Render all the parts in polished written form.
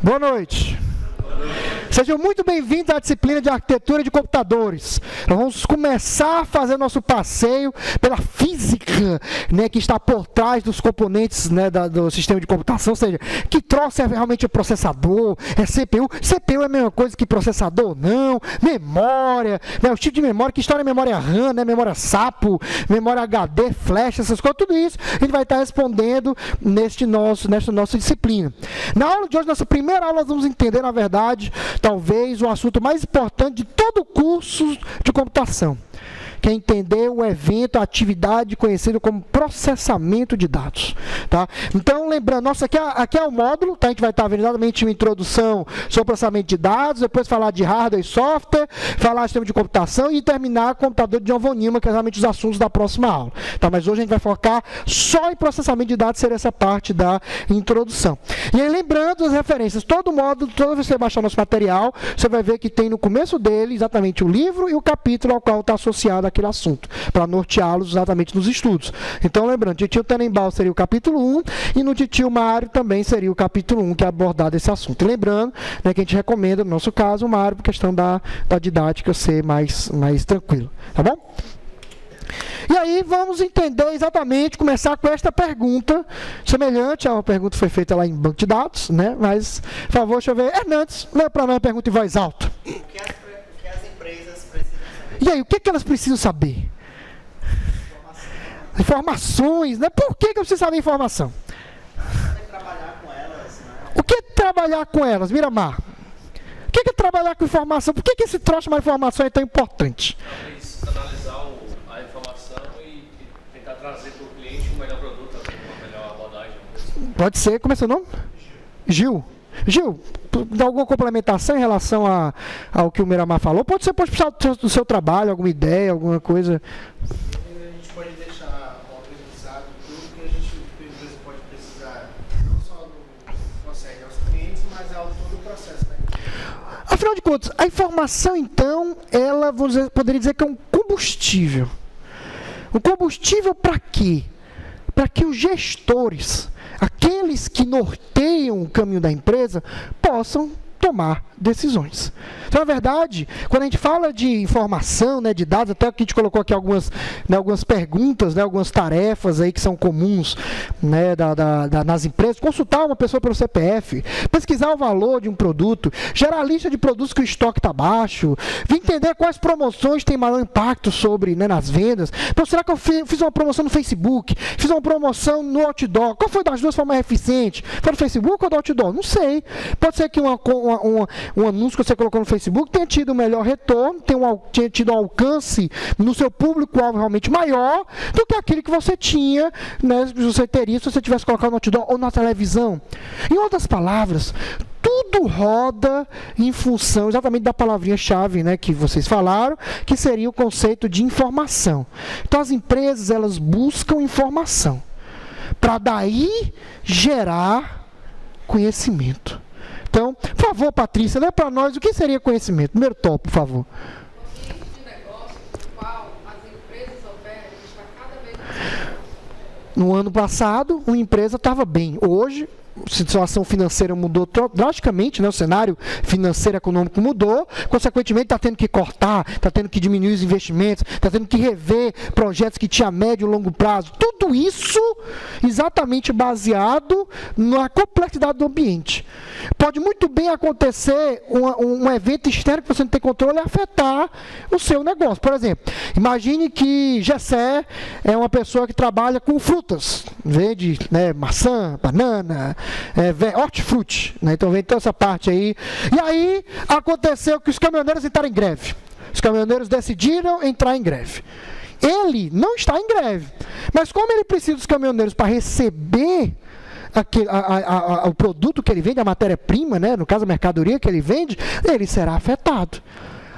Boa noite. Sejam muito bem-vindos à disciplina de arquitetura de computadores. Nós vamos começar a fazer nosso passeio pela física, né, que está por trás dos componentes, né, do sistema de computação, ou seja, que troço é realmente o processador, é CPU. CPU é a mesma coisa que processador? Não. Memória, né, o tipo de memória, que história é memória RAM, né, memória SAPO, memória HD, flash, essas coisas, tudo isso a gente vai estar respondendo nesta nossa disciplina. Na aula de hoje, nossa primeira aula, nós vamos entender, na verdade, talvez o assunto mais importante de todo o curso de computação, que é entender o evento, a atividade conhecida como processamento de dados. Tá? Então, lembrando, aqui é o módulo, tá? A gente vai estar vendo exatamente uma introdução sobre processamento de dados, depois falar de hardware e software, falar de sistema de computação e terminar com o computador de John von Neumann, que é exatamente os assuntos da próxima aula. Tá? Mas hoje a gente vai focar só em processamento de dados, seria essa parte da introdução. E aí, lembrando as referências, todo módulo, toda vez que você baixar nosso material, você vai ver que tem no começo dele exatamente o livro e o capítulo ao qual está associado aquele assunto, para norteá-los exatamente nos estudos. Então, lembrando, Titio Tenenbaum seria o capítulo 1 e no Titio Mário também seria o capítulo 1 que é abordado esse assunto. E lembrando, né, que a gente recomenda, no nosso caso, o Mário, por questão da didática ser mais tranquilo. Tá bom? E aí vamos entender exatamente, começar com esta pergunta, semelhante a uma pergunta que foi feita lá em banco de dados, né? Mas, por favor, deixa eu ver. Hernandes, lê para nós a pergunta em voz alta. O que as empresas precisam saber? E aí, o que elas precisam saber? Informações, né? Por que eu preciso saber informação? Trabalhar com elas, né? O que é trabalhar com elas, Miramar? O que é trabalhar com informação? Por que esse troço de informação é tão importante? Talvez analisar a informação e tentar trazer para o cliente um melhor produto, uma melhor abordagem. Pode ser. Como é seu nome? Gil. Gil, dá alguma complementação em relação ao que o Miramar falou? Pode precisar do seu trabalho, alguma ideia, alguma coisa. A gente pode deixar organizado tudo que a gente pode precisar, não só no consegue aos clientes, mas ao todo o processo da empresa. Afinal de contas, a informação, então, ela, poderia dizer que é um combustível. Um combustível para quê? Para que os gestores, aqueles que norteiam o caminho da empresa, possam tomar decisões. Então, na verdade, quando a gente fala de informação, né, de dados, até que a gente colocou aqui algumas perguntas, né, algumas tarefas aí que são comuns, né, nas empresas, consultar uma pessoa pelo CPF, pesquisar o valor de um produto, gerar lista de produtos que o estoque está baixo, entender quais promoções têm maior impacto sobre, né, nas vendas. Então, será que eu fiz uma promoção no Facebook? Fiz uma promoção no outdoor? Qual foi das duas formas mais eficiente? Foi no Facebook ou no outdoor? Não sei. Pode ser que um anúncio que você colocou no Facebook tenha tido um melhor retorno, tenha tido um alcance no seu público-alvo realmente maior do que aquele que você tinha, né, você teria se você tivesse colocado no outdoor ou na televisão. Em outras palavras, tudo roda em função exatamente da palavrinha-chave, né, que vocês falaram, que seria o conceito de informação. Então, as empresas, elas buscam informação para daí gerar conhecimento. Então, por favor, Patrícia, lê para nós o que seria conhecimento. Primeiro tópico, por favor. O ambiente de negócio no qual as empresas operam está cada vez mais. No ano passado, uma empresa estava bem. Hoje, a situação financeira mudou drasticamente, né? O cenário financeiro e econômico mudou, consequentemente está tendo que cortar, está tendo que diminuir os investimentos, está tendo que rever projetos que tinha médio e longo prazo. Tudo isso exatamente baseado na complexidade do ambiente. Pode muito bem acontecer um evento externo que você não tem controle e afetar o seu negócio. Por exemplo, imagine que Gessé é uma pessoa que trabalha com frutas, vende, né, maçã, banana, hortifruti, né? Então vem toda essa parte aí. E aí aconteceu que os caminhoneiros entraram em greve. Os caminhoneiros decidiram entrar em greve. Ele não está em greve, mas como ele precisa dos caminhoneiros para receber o produto que ele vende, a matéria-prima, né, no caso a mercadoria que ele vende, ele será afetado.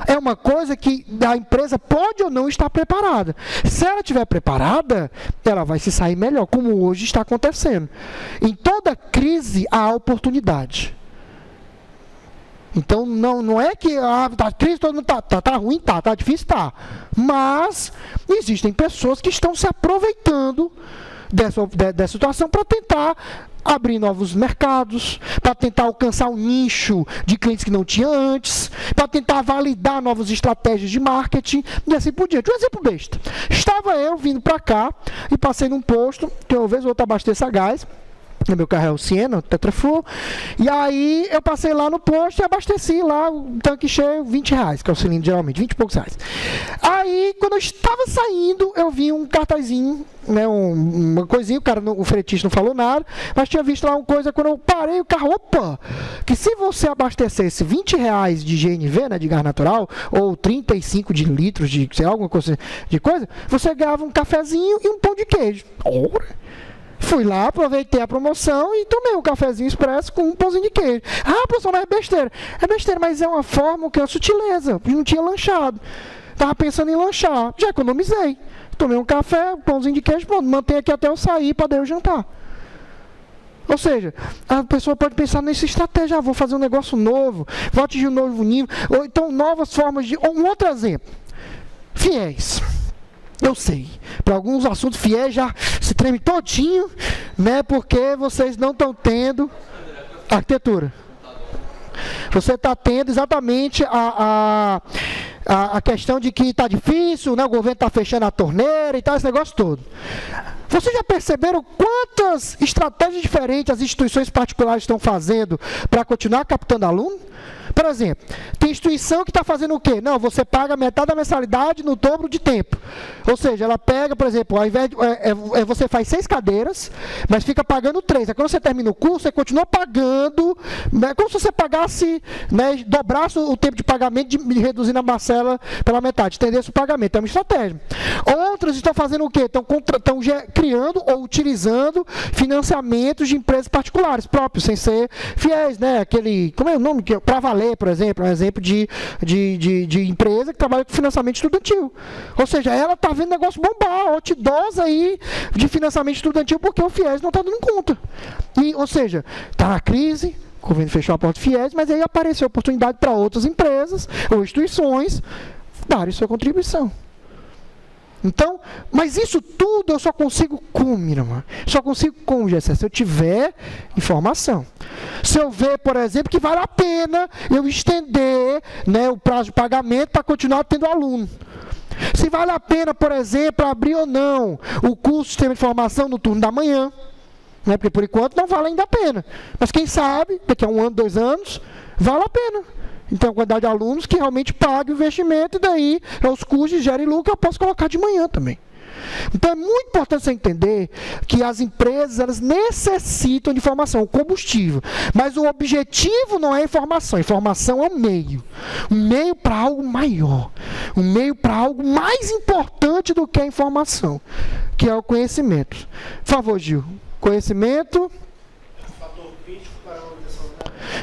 É uma coisa que a empresa pode ou não estar preparada. Se ela estiver preparada, ela vai se sair melhor, como hoje está acontecendo. Em toda crise há oportunidade. Então, não é que a crise todo mundo tá ruim, tá difícil, tá. Mas existem pessoas que estão se aproveitando dessa situação para tentar abrir novos mercados, para tentar alcançar um nicho de clientes que não tinha antes, para tentar validar novas estratégias de marketing e assim por diante. Um exemplo besta. Estava eu vindo para cá e passei num posto, que eu vez ou outra abasteço a gás. Meu carro é o Siena, o Tetrafull. E aí eu passei lá no posto e abasteci lá o tanque cheio, R$20, que é o cilindro geralmente, 20 e poucos reais. Aí, quando eu estava saindo, eu vi um cartazinho, né, uma coisinha, o fretista não falou nada, mas tinha visto lá uma coisa, quando eu parei o carro, opa, que se você abastecesse R$20 de GNV, né, de gás natural, ou 35 de litros de, sei lá, alguma coisa de coisa, você ganhava um cafezinho e um pão de queijo. Ora! Fui lá, aproveitei a promoção e tomei um cafezinho expresso com um pãozinho de queijo. Ah, professor, mas é besteira. É besteira, mas é uma forma que é uma sutileza. Não tinha lanchado. Estava pensando em lanchar. Já economizei. Tomei um café, um pãozinho de queijo, pronto, mantenho aqui até eu sair para daí eu jantar. Ou seja, a pessoa pode pensar nessa estratégia, vou fazer um negócio novo, vou atingir um novo nível, ou então novas formas de... Um outro exemplo. Fiéis. Eu sei, para alguns assuntos fiéis já se treme todinho, né, porque vocês não estão tendo arquitetura. Você está tendo exatamente a questão de que está difícil, né, o governo está fechando a torneira e tal, esse negócio todo. Vocês já perceberam quantas estratégias diferentes as instituições particulares estão fazendo para continuar captando aluno? Por exemplo, tem instituição que está fazendo o quê? Não, você paga metade da mensalidade no dobro de tempo. Ou seja, ela pega, por exemplo, ao invés de, você faz 6 cadeiras, mas fica pagando 3. Aí quando você termina o curso, você continua pagando, né, como se você pagasse, né, dobrasse o tempo de pagamento, reduzindo a parcela pela metade, estendesse o pagamento. É uma estratégia. Outras estão fazendo o quê? Estão criando ou utilizando financiamentos de empresas particulares próprios, sem ser fiéis, né? Aquele, como é o nome? Para valer, por exemplo, é um exemplo de empresa que trabalha com financiamento estudantil. Ou seja, ela está vendo negócio bombar, outdoors aí de financiamento estudantil porque o FIES não está dando conta. E, ou seja, está na crise, o governo fechou a porta do FIES, mas aí apareceu oportunidade para outras empresas ou instituições darem sua contribuição. Então, mas isso tudo eu só consigo como, minha irmã? Só consigo como, Gessé? Se eu tiver informação. Se eu ver, por exemplo, que vale a pena eu estender, né, o prazo de pagamento para continuar tendo aluno. Se vale a pena, por exemplo, abrir ou não o curso de Sistema de Informação no turno da manhã. Né, porque por enquanto não vale ainda a pena. Mas quem sabe, daqui a 1 ano, 2 anos, vale a pena. Então, a quantidade de alunos que realmente pagam o investimento, e daí os custos gerem lucro, eu posso colocar de manhã também. Então, é muito importante você entender que as empresas elas necessitam de informação, o combustível. Mas o objetivo não é a informação é um meio para algo maior, um meio para algo mais importante do que a informação, que é o conhecimento. Por favor, Gil, conhecimento...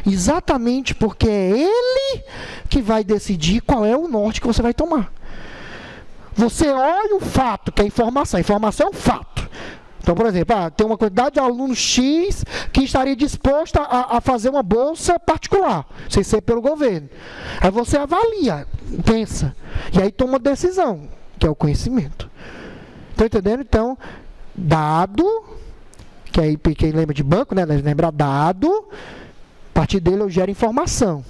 Exatamente, porque é ele que vai decidir qual é o norte que você vai tomar. Você olha o fato, que é a informação é um fato. Então, por exemplo, tem uma quantidade de alunos X que estaria disposta a fazer uma bolsa particular, sem ser pelo governo. Aí você avalia, pensa, e aí toma decisão, que é o conhecimento. Estão entendendo? Então, dado, que aí quem lembra de banco, né, lembra dado... A partir dele eu gero informação.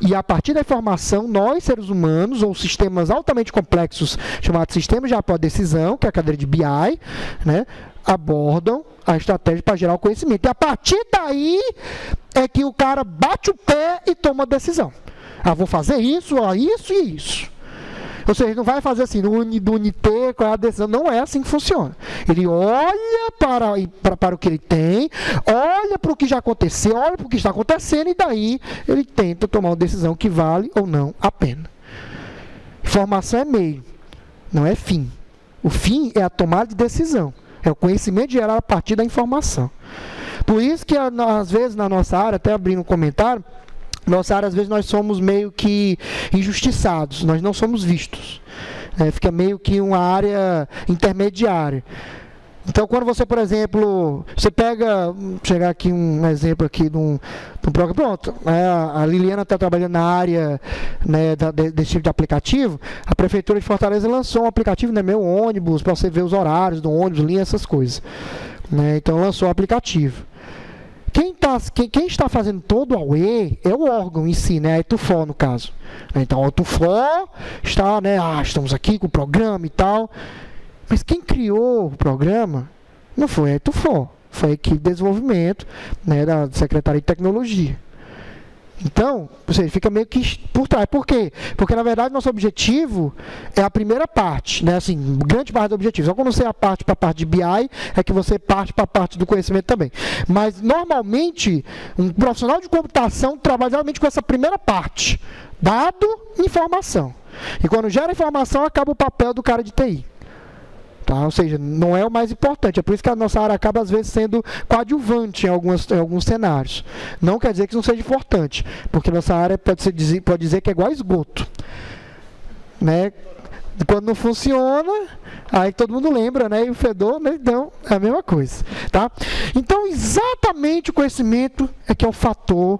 E a partir da informação, nós, seres humanos, ou sistemas altamente complexos, chamados sistemas de apoio à decisão, que é a cadeira de BI, né, abordam a estratégia para gerar o conhecimento. E a partir daí é que o cara bate o pé e toma a decisão. Vou fazer isso, isso e isso. Ou seja, não vai fazer assim, do UNT, qual é a decisão. Não é assim que funciona. Ele olha para o que ele tem, olha para o que já aconteceu, olha para o que está acontecendo, e daí ele tenta tomar uma decisão que vale ou não a pena. Informação é meio, não é fim. O fim é a tomada de decisão. É o conhecimento gerado a partir da informação. Por isso que, às vezes, na nossa área, até abrindo um comentário, nossa área, às vezes, nós somos meio que injustiçados, nós não somos vistos. Fica meio que uma área intermediária. Então, quando você, por exemplo, você pega, chegar aqui um exemplo aqui de um programa, pronto, a Liliana está trabalhando na área, né, desse tipo de aplicativo. A Prefeitura de Fortaleza lançou um aplicativo, né, Meu Ônibus, para você ver os horários do ônibus, linha, essas coisas. né? Então lançou o aplicativo. Quem está fazendo todo o AUE é o órgão em si, né? A ETUFO, no caso. Então, a ETUFO está, né? Estamos aqui com o programa e tal. Mas quem criou o programa não foi a ETUFO, foi a equipe de desenvolvimento, né, da Secretaria de Tecnologia. Então, você fica meio que por trás. Por quê? Porque, na verdade, nosso objetivo é a primeira parte, né? Assim, grande parte do objetivo. Só quando você parte para a parte de BI, é que você parte para a parte do conhecimento também. Mas, normalmente, um profissional de computação trabalha realmente com essa primeira parte. Dado, informação. E quando gera informação, acaba o papel do cara de TI. Tá? Ou seja, não é o mais importante. É por isso que a nossa área acaba, às vezes, sendo coadjuvante em alguns cenários. Não quer dizer que não seja importante, porque nossa área pode dizer que é igual a esgoto. Né? Quando não funciona, aí todo mundo lembra, né? E o fedor, né? Então, é a mesma coisa. Tá? Então, exatamente o conhecimento é que é o fator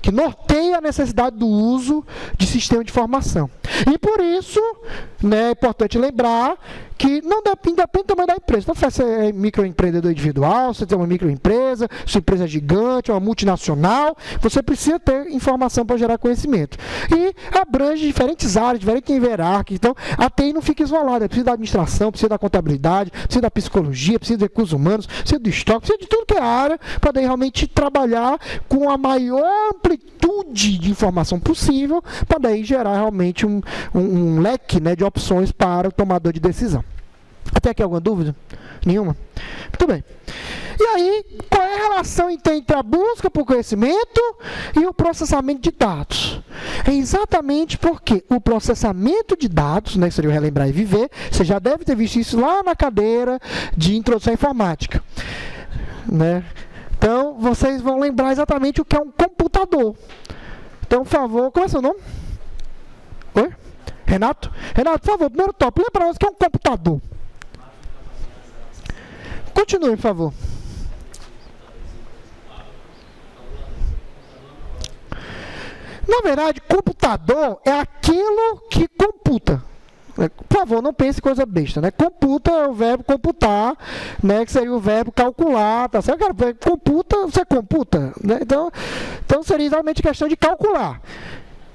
que norteia a necessidade do uso de sistema de informação. E por isso, né, é importante lembrar que não depende do tamanho da empresa. Então, se você é microempreendedor individual, se você tem uma microempresa, sua empresa é gigante, uma multinacional, você precisa ter informação para gerar conhecimento. E abrange diferentes áreas, diferentes níveis hierárquicos. Então, a TI não fica isolada. Precisa da administração, precisa da contabilidade, precisa da psicologia, precisa de recursos humanos, precisa do estoque, precisa de tudo que é área para daí realmente trabalhar com a maior amplitude de informação possível para daí gerar realmente um leque, né, de opções para o tomador de decisão. Até aqui alguma dúvida? Nenhuma? Muito bem. E aí, qual é a relação então, entre a busca por conhecimento e o processamento de dados? É exatamente porque o processamento de dados, né, que seria o relembrar e viver, você já deve ter visto isso lá na cadeira de introdução à informática. Né? Então, vocês vão lembrar exatamente o que é um computador. Então, por favor, qual é o seu nome? Oi? Renato? Renato, por favor, primeiro tópico, lembra para nós o que é um computador. Continue, por favor. Na verdade, computador é aquilo que computa. Por favor, não pense em coisa besta, né? Computa é o verbo computar, né? Que seria o verbo calcular, tá certo? Cara, computa, você computa, né? Então seria exatamente questão de calcular.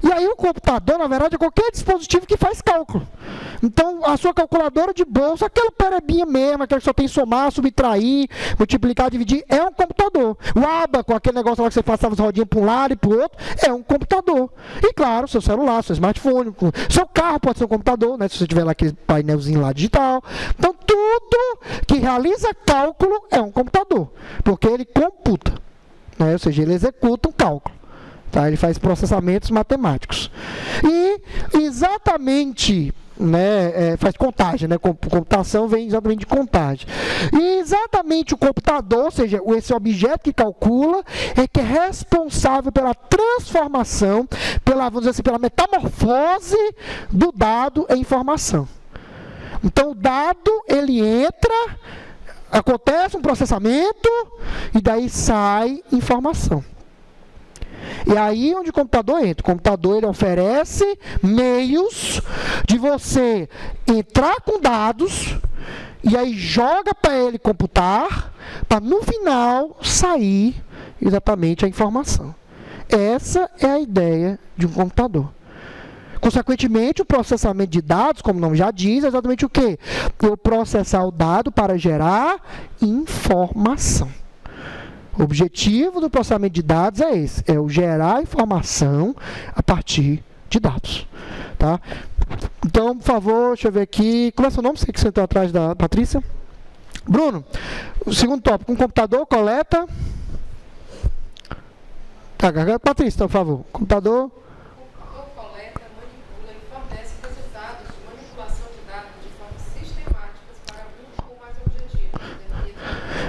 E aí o computador, na verdade, é qualquer dispositivo que faz cálculo. Então, a sua calculadora de bolsa, aquela perebinha mesmo, aquela que só tem somar, subtrair, multiplicar, dividir, é um computador. O ábaco, aquele negócio lá que você passava as rodinhas para um lado e para o outro, é um computador. E claro, seu celular, seu smartphone, seu carro pode ser um computador, né? Se você tiver lá aquele painelzinho lá digital. Então, tudo que realiza cálculo é um computador, porque ele computa, né? Ou seja, ele executa um cálculo. Tá? Ele faz processamentos matemáticos. E exatamente, né, faz contagem, né? Computação vem exatamente de contagem. E exatamente o computador, ou seja, esse objeto que calcula, é que é responsável pela transformação, vamos dizer assim, pela metamorfose do dado em informação. Então o dado, ele entra, acontece um processamento e daí sai informação. E aí onde o computador entra. O computador, ele oferece meios de você entrar com dados e aí joga para ele computar, para no final sair exatamente a informação. Essa é a ideia de um computador. Consequentemente, o processamento de dados, como o nome já diz, é exatamente o quê? Eu processar o dado para gerar informação. O objetivo do processamento de dados é esse, é o gerar informação a partir de dados. Tá? Então, por favor, deixa eu ver aqui. Qual é o seu nome? Você que sentou atrás da Patrícia? Bruno, o segundo tópico, um computador coleta... Tá, Patrícia, então, por favor. Computador... coleta, manipula e fornece resultados de manipulação de dados de forma sistemática para um ou mais objetivos.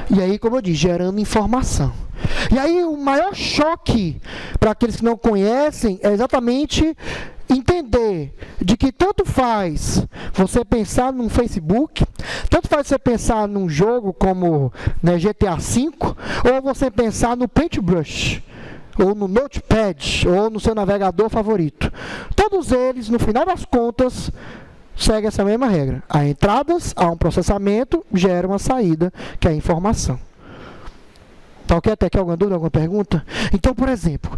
E aí, como eu disse, gerando informação. E aí, o maior choque para aqueles que não conhecem é exatamente entender de que tanto faz você pensar num Facebook, tanto faz você pensar num jogo como, né, GTA V, ou você pensar no Paintbrush, ou no Notepad, ou no seu navegador favorito. Todos eles, no final das contas, segue essa mesma regra. Há entradas, há um processamento, gera uma saída, que é a informação. Tá ok? Até aqui alguma dúvida, alguma pergunta? Então, por exemplo,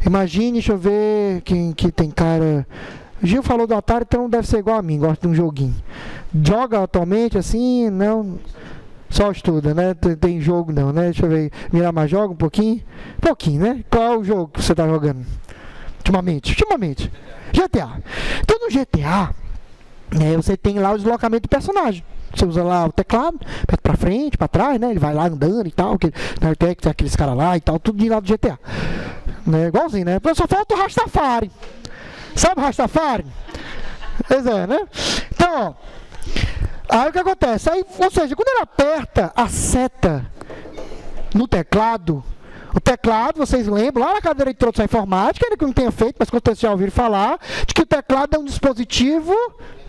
imagine, deixa eu ver quem que tem cara... Gil falou do Atari, então deve ser igual a mim, gosta de um joguinho. Joga atualmente, assim, não... Só estuda, né? Tem jogo não, né? Deixa eu ver. Miramar joga um pouquinho? Pouquinho, né? Qual é o jogo que você está jogando? Ultimamente. GTA. Então no GTA, você tem lá o deslocamento do personagem. Você usa lá o teclado, aperta pra frente, pra trás, né? Ele vai lá andando e tal. Tem aqueles caras lá e tal, tudo de lá do GTA. Né? Igualzinho, né? Só falta o Rastafari. Sabe o Rastafari? Pois é, né? Então, ó. Aí o que acontece? Aí, ou seja, quando ele aperta a seta no teclado, o teclado, vocês lembram, lá na cadeira de introdução à informática, ainda que eu não tenha feito, mas quando vocês já ouviram falar, de que o teclado é um dispositivo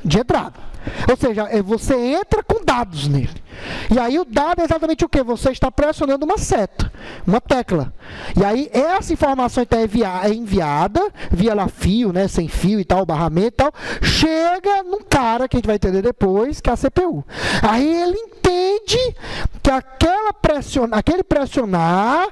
de entrada. Ou seja, você entra com dados nele. E aí o dado é exatamente o que? Você está pressionando uma seta, uma tecla. E aí essa informação então é enviada via lá fio, né, sem fio e tal, barramento e tal, chega num cara que a gente vai entender depois, que é a CPU. Aí ele entende que aquele pressionar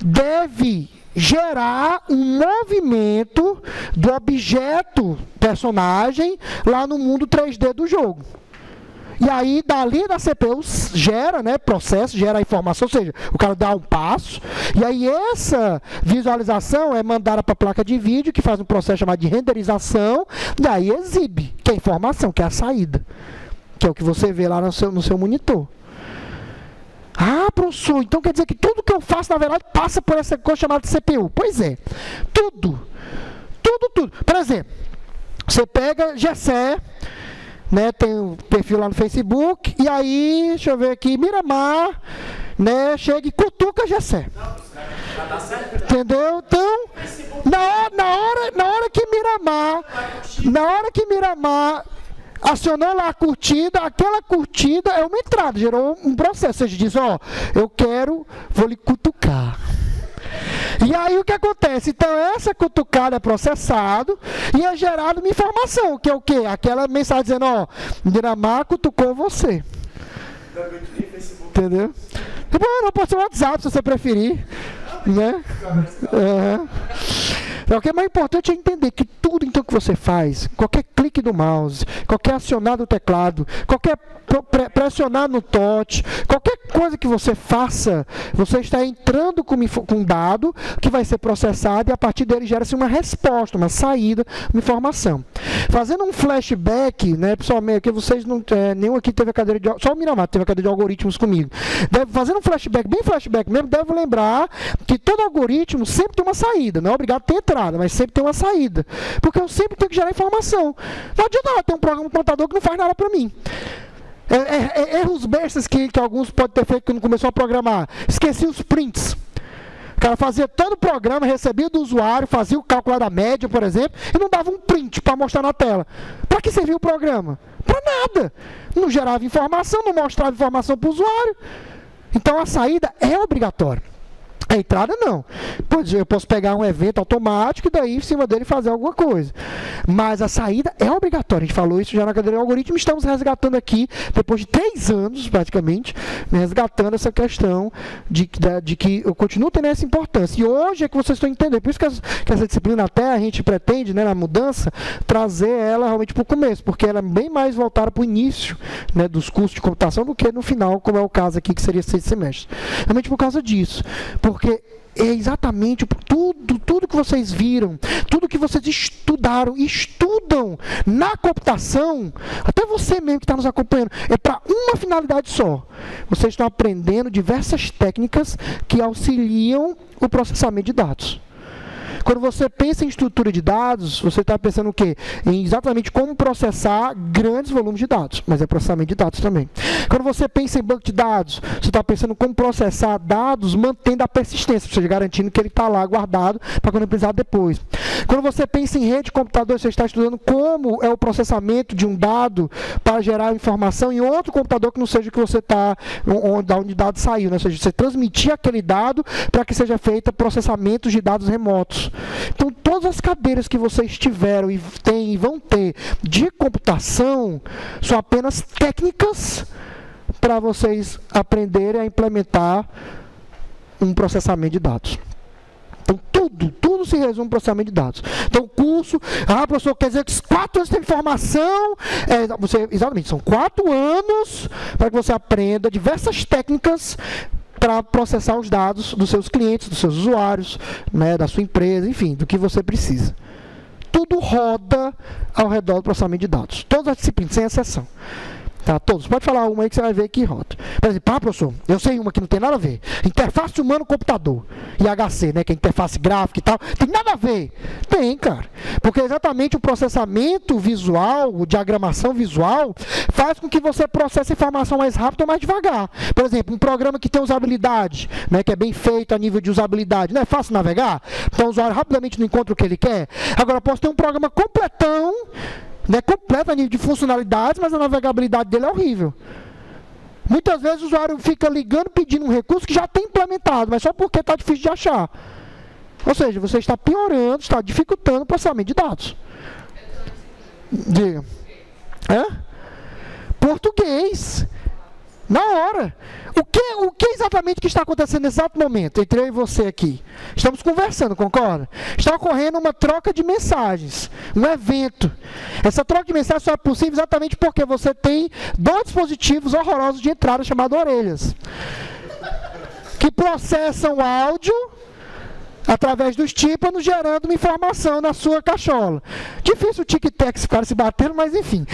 deve gerar um movimento do objeto personagem lá no mundo 3D do jogo. E aí, dali da CPU, gera, né, processo, gera a informação, ou seja, o cara dá um passo, e aí essa visualização é mandada para a placa de vídeo, que faz um processo chamado de renderização, e aí exibe, que é a informação, que é a saída, que é o que você vê lá no seu monitor. Ah, professor, então quer dizer que tudo que eu faço, na verdade, passa por essa coisa chamada CPU. Pois é, tudo. Por exemplo, você pega Gessé, né, tem um perfil lá no Facebook, e aí, deixa eu ver aqui, Miramar, né, chega e cutuca Gessé. Entendeu? Então, na hora que Miramar acionou lá a curtida, aquela curtida é uma entrada, gerou um processo. Você diz, ó, vou lhe cutucar. E aí o que acontece? Então essa cutucada é processado e é gerada uma informação, que é o quê? Aquela mensagem dizendo, ó, Miramar cutucou você. Entendeu? Não pode ser o WhatsApp se você preferir. Né? O que é mais importante é entender que tudo então que você faz, qualquer clique do mouse, qualquer acionar do teclado, qualquer pressionar no touch, qualquer coisa que você faça, você está entrando com um dado que vai ser processado e a partir dele gera-se uma resposta, uma saída, uma informação. Fazendo um flashback, né, pessoal, que vocês não, nenhum aqui teve a cadeira de, só o Miramar teve a cadeira de algoritmos comigo. Fazendo um flashback, bem flashback mesmo, deve lembrar que todo algoritmo sempre tem uma saída, não é obrigado a ter entrada, mas sempre tem uma saída, porque eu sempre tenho que gerar informação. Não adianta lá ter um programa de computador que não faz nada para mim. Erros bestas que alguns podem ter feito quando começou a programar. Esqueci os prints. O cara fazia todo o programa, recebia do usuário, fazia o cálculo da média, por exemplo, e não dava um print para mostrar na tela. Para que servia o programa? Para nada. Não gerava informação, não mostrava informação para o usuário. Então a saída é obrigatória. A entrada não. Pois eu posso pegar um evento automático e daí em cima dele fazer alguma coisa. Mas a saída é obrigatória. A gente falou isso já na cadeira de algoritmo. Estamos resgatando aqui, depois de 3 anos praticamente, resgatando essa questão de que eu continuo tendo essa importância. E hoje é que vocês estão entendendo. Por isso que essa disciplina até a gente pretende, né, na mudança, trazer ela realmente para o começo, porque ela é bem mais voltada para o início, né, dos cursos de computação do que no final, como é o caso aqui, que seria 6 semestres. Realmente por causa disso. Porque é exatamente tudo que vocês viram, tudo que vocês estudam na computação, até você mesmo que está nos acompanhando, é para uma finalidade só. Vocês estão aprendendo diversas técnicas que auxiliam o processamento de dados. Quando você pensa em estrutura de dados, você está pensando o quê? Em exatamente como processar grandes volumes de dados, mas é processamento de dados também. Quando você pensa em banco de dados, você está pensando como processar dados mantendo a persistência, ou seja, garantindo que ele está lá guardado para quando precisar depois. Quando você pensa em rede de computador, você está estudando como é o processamento de um dado para gerar informação em outro computador que não seja o que você está, da onde o dado saiu, né? Ou seja, você transmitir aquele dado para que seja feito processamento de dados remotos. Então, todas as cadeiras que vocês tiveram e têm e vão ter de computação são apenas técnicas para vocês aprenderem a implementar um processamento de dados. Então, tudo se resume ao processamento de dados. Então, o curso, professor, quer dizer que 4 anos de formação, exatamente, são 4 anos para que você aprenda diversas técnicas para processar os dados dos seus clientes, dos seus usuários, né, da sua empresa, enfim, do que você precisa. Tudo roda ao redor do processamento de dados. Todas as disciplinas, sem exceção. Tá, todos. Pode falar uma aí que você vai ver que roda. Por exemplo, professor, eu sei uma que não tem nada a ver. Interface humano-computador. IHC, né? Que é interface gráfica e tal. Tem nada a ver. Tem, cara. Porque exatamente o processamento visual, o diagramação visual, faz com que você processe a informação mais rápido ou mais devagar. Por exemplo, um programa que tem usabilidade, né? Que é bem feito a nível de usabilidade. Não é fácil navegar? Então o usuário rapidamente não encontra o que ele quer. Agora, eu posso ter um programa completão, né, completo a nível de funcionalidades, mas a navegabilidade dele é horrível. Muitas vezes o usuário fica ligando, pedindo um recurso que já tem implementado, mas só porque está difícil de achar. Ou seja, você está piorando, está dificultando o processamento de dados. Diga. Português. Na hora. O que exatamente que está acontecendo nesse exato momento, entre eu e você aqui? Estamos conversando, concorda? Está ocorrendo uma troca de mensagens, um evento. Essa troca de mensagens só é possível exatamente porque você tem 2 dispositivos horrorosos de entrada chamados orelhas, que processam áudio através dos tímpanos, gerando uma informação na sua cachola. Difícil o tic-tac ficar se batendo, mas enfim.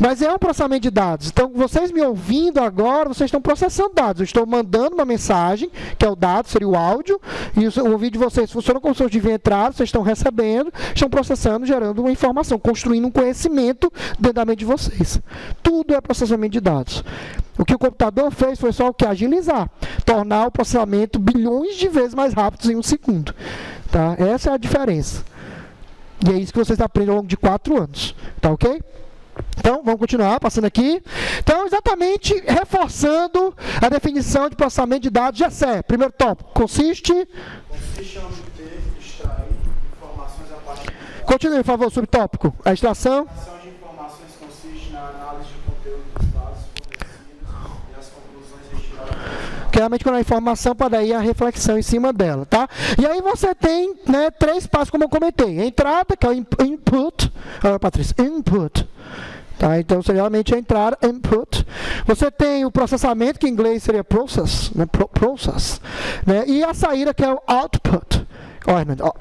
Mas é um processamento de dados. Então, vocês me ouvindo agora, vocês estão processando dados. Eu estou mandando uma mensagem, que é o dado, seria o áudio, e o ouvido de vocês funciona como se fosse de entrada, vocês estão recebendo, estão processando, gerando uma informação, construindo um conhecimento dentro da mente de vocês. Tudo é processamento de dados. O que o computador fez foi só o que? Agilizar. Tornar o processamento bilhões de vezes mais rápido em 1 segundo. Tá? Essa é a diferença. E é isso que vocês aprendem ao longo de 4 anos. Tá ok? Então, vamos continuar, passando aqui. Então, exatamente, reforçando a definição de processamento de dados GCE. Primeiro tópico, consiste em obter, extrair informações a partir de... Continue, por favor, subtópico. A extração. A extração de informações consiste na análise de conteúdo dos dados fornecidos e as conclusões retiradas. Realmente, quando a informação, para daí a reflexão em cima dela, tá? E aí você tem, né, 3 passos, como eu comentei. A entrada, que é o input. Patrícia, input. Tá, então, realmente a entrada, input. Você tem o processamento, que em inglês seria process, né, process, né, e a saída, que é o output.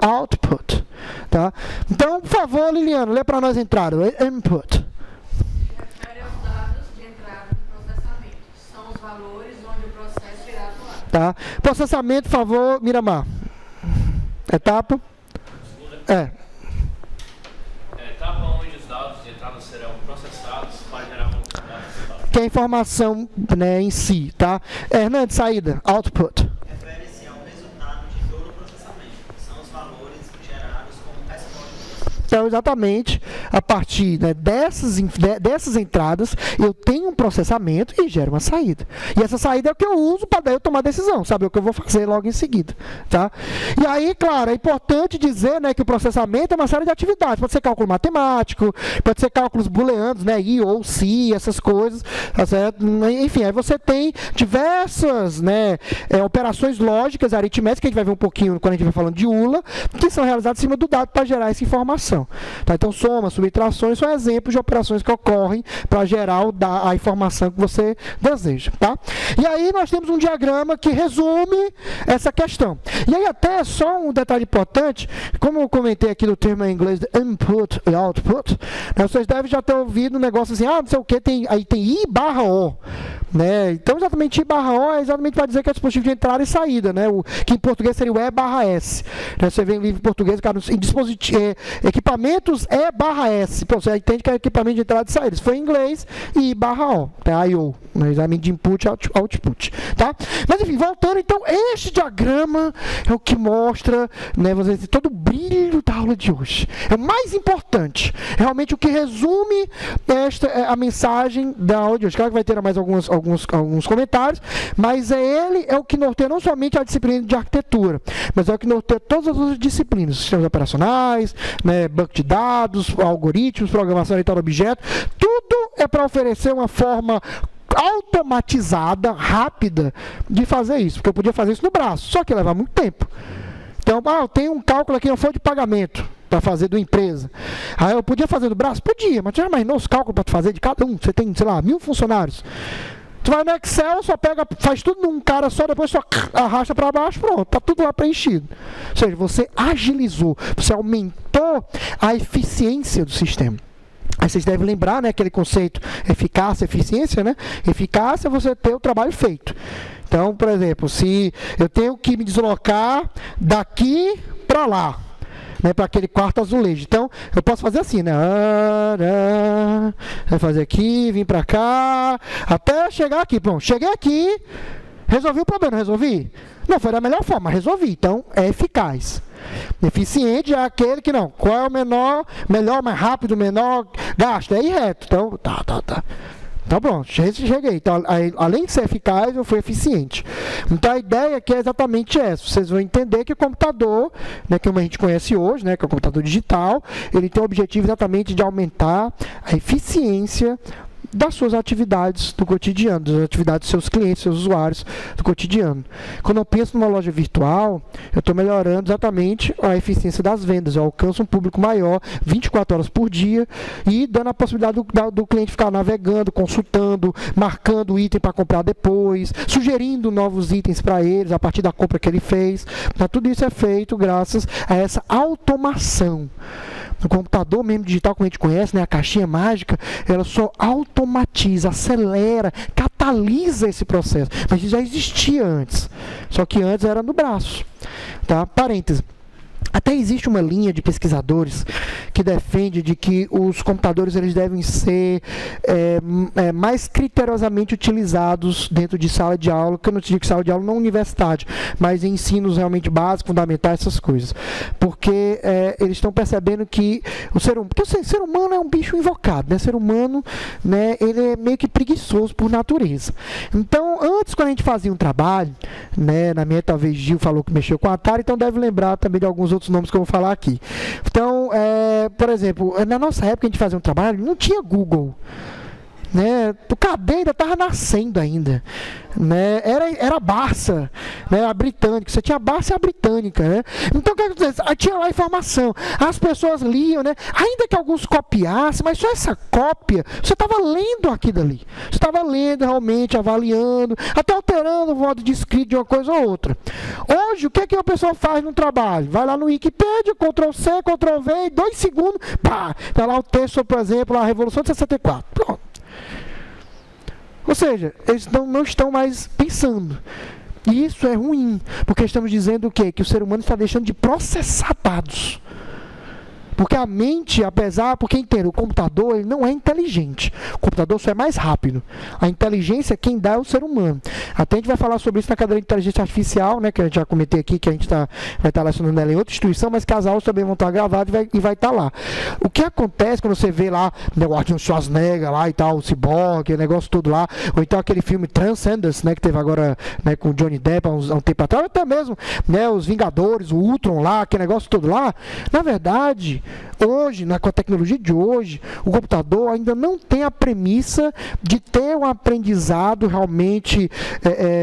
Output. Tá? Então, por favor, Liliana, lê para nós a entrada. Input. Refere aos dados de entrada do processamento. São os valores onde o processo irá atuar. Tá? Processamento, por favor, Miramar. Etapa? Etapa onde os dados de entrada serão processados para gerar um resultado. Que é a informação, né, em si, tá? Hernandes, saída, output. Refere-se ao resultado de todo o processamento. São os valores gerados como resposta. Então, exatamente, a partir, né, dessas entradas, eu tenho um processamento e gero uma saída. E essa saída é o que eu uso para daí eu tomar decisão, saber o que eu vou fazer logo em seguida. Tá? E aí, claro, é importante dizer, né, que o processamento é uma série de atividades. Pode ser cálculo matemático, pode ser cálculos booleanos, né, I ou C, essas coisas. Tá certo? Enfim, aí você tem diversas, né, operações lógicas, aritméticas, que a gente vai ver um pouquinho quando a gente vai falando de ULA, que são realizadas em cima do dado para gerar essa informação. Tá? Então, soma, subtrações são exemplos de operações que ocorrem para gerar a informação que você deseja. Tá? E aí nós temos um diagrama que resume essa questão. E aí até só um detalhe importante, como eu comentei aqui no termo em inglês de input e output, né, vocês devem já ter ouvido um negócio assim, não sei o que, aí tem I/O. Né? Então, exatamente I/O é exatamente para dizer que é dispositivo de entrada e saída, né? Que em português seria o E/S. Né? Você vê em livro português, cara, em equipamentos E/S. AS. Pô, você entende que é equipamento de entrada e saída. Se for em inglês, I/O, tá? I/O, né? Exame de input e output, tá? Mas enfim, voltando, então, este diagrama é o que mostra, né, vamos dizer, todo o brilho da aula de hoje. É o mais importante, realmente o que resume a mensagem da aula de hoje. Claro que vai ter mais alguns comentários, mas ele é o que norteia não somente a disciplina de arquitetura, mas é o que norteia todas as outras disciplinas, sistemas operacionais, né, banco de dados, algoritmos, programação orientada a objeto. Tudo é para oferecer uma forma automatizada, rápida, de fazer isso, porque eu podia fazer isso no braço, só que leva muito tempo. Então, eu tenho um cálculo aqui na folha de pagamento para fazer do empresa. Aí eu podia fazer no braço? Podia, mas já imaginou os cálculos para fazer de cada um? Você tem, sei lá, 1000 funcionários. Tu vai no Excel, só pega, faz tudo num cara só, depois só arrasta para baixo, pronto, tá tudo lá preenchido. Ou seja, você agilizou, você aumentou a eficiência do sistema. Aí vocês devem lembrar, né, aquele conceito eficácia, eficiência, né? Eficácia é você ter o trabalho feito. Então, por exemplo, se eu tenho que me deslocar daqui para lá, né, para aquele quarto azulejo. Então, eu posso fazer assim, né? Vou fazer aqui, vim para cá, até chegar aqui. Pronto, cheguei aqui, resolvi o problema, não resolvi? Não, foi da melhor forma, resolvi. Então, é eficaz. Eficiente é aquele que não. Qual é o melhor, mais rápido, menor gasto? É ir reto. Então, tá. Então pronto, cheguei. Então, além de ser eficaz, eu fui eficiente. Então a ideia aqui é exatamente essa. Vocês vão entender que o computador, né, que a gente conhece hoje, né, que é o computador digital, ele tem o objetivo exatamente de aumentar a eficiência das suas atividades do cotidiano, das atividades dos seus clientes, seus usuários do cotidiano. Quando eu penso numa loja virtual, eu estou melhorando exatamente a eficiência das vendas. Eu alcanço um público maior, 24 horas por dia, e dando a possibilidade do cliente ficar navegando, consultando, marcando o item para comprar depois, sugerindo novos itens para eles a partir da compra que ele fez. Então, tudo isso é feito graças a essa automação. No computador mesmo digital, como a gente conhece, né, a caixinha mágica, ela só automatiza, acelera, catalisa esse processo. Mas isso já existia antes, só que antes era no braço. Tá? Parêntese. Até existe uma linha de pesquisadores que defende de que os computadores eles devem ser mais criteriosamente utilizados dentro de sala de aula, que eu não te digo sala de aula não universidade, mas em ensinos realmente básicos, fundamentais, essas coisas. Porque eles estão percebendo que o ser humano é um bicho invocado, né? O ser humano, né, ele é meio que preguiçoso por natureza. Então, antes, quando a gente fazia um trabalho, né, na minha talvez Gil falou que mexeu com a Atari, então deve lembrar também de alguns outros nomes que eu vou falar aqui. Então, por exemplo, na nossa época a gente fazia um trabalho, não tinha Google, né? O KDE ainda estava nascendo ainda, né? Era a Barça, né? A britânica, você tinha a Barça e a britânica, né? Então o que acontece? Tinha lá a informação, as pessoas liam, né? Ainda que alguns copiassem, mas só essa cópia, você estava lendo aquilo ali, você estava lendo realmente, avaliando, até alterando o modo de escrito de uma coisa ou outra. Hoje, o que a pessoa faz no trabalho? Vai lá no Wikipedia, Ctrl+C, Ctrl+V, em 2 segundos, pá, está lá o texto, por exemplo, a Revolução de 64, pronto. Ou seja, eles não estão mais pensando. E isso é ruim, porque estamos dizendo o quê? Que o ser humano está deixando de processar dados. Porque a mente, porque entenda, o computador ele não é inteligente. O computador só é mais rápido. A inteligência, quem dá é o ser humano. Até a gente vai falar sobre isso na cadeira de inteligência artificial, né, que a gente já comentei aqui, que a gente vai estar lecionando ela em outra instituição, mas que as aulas também vão estar gravadas e vai estar lá. O que acontece quando você vê lá o Arnold Schwarzenegger lá e tal, o Cyborg, o negócio todo lá, ou então aquele filme Transcendence, né, que teve agora, né, com o Johnny Depp há um tempo atrás, até mesmo, né, os Vingadores, o Ultron lá, aquele negócio todo lá, na verdade, hoje, com a tecnologia de hoje, o computador ainda não tem a premissa de ter um aprendizado realmente,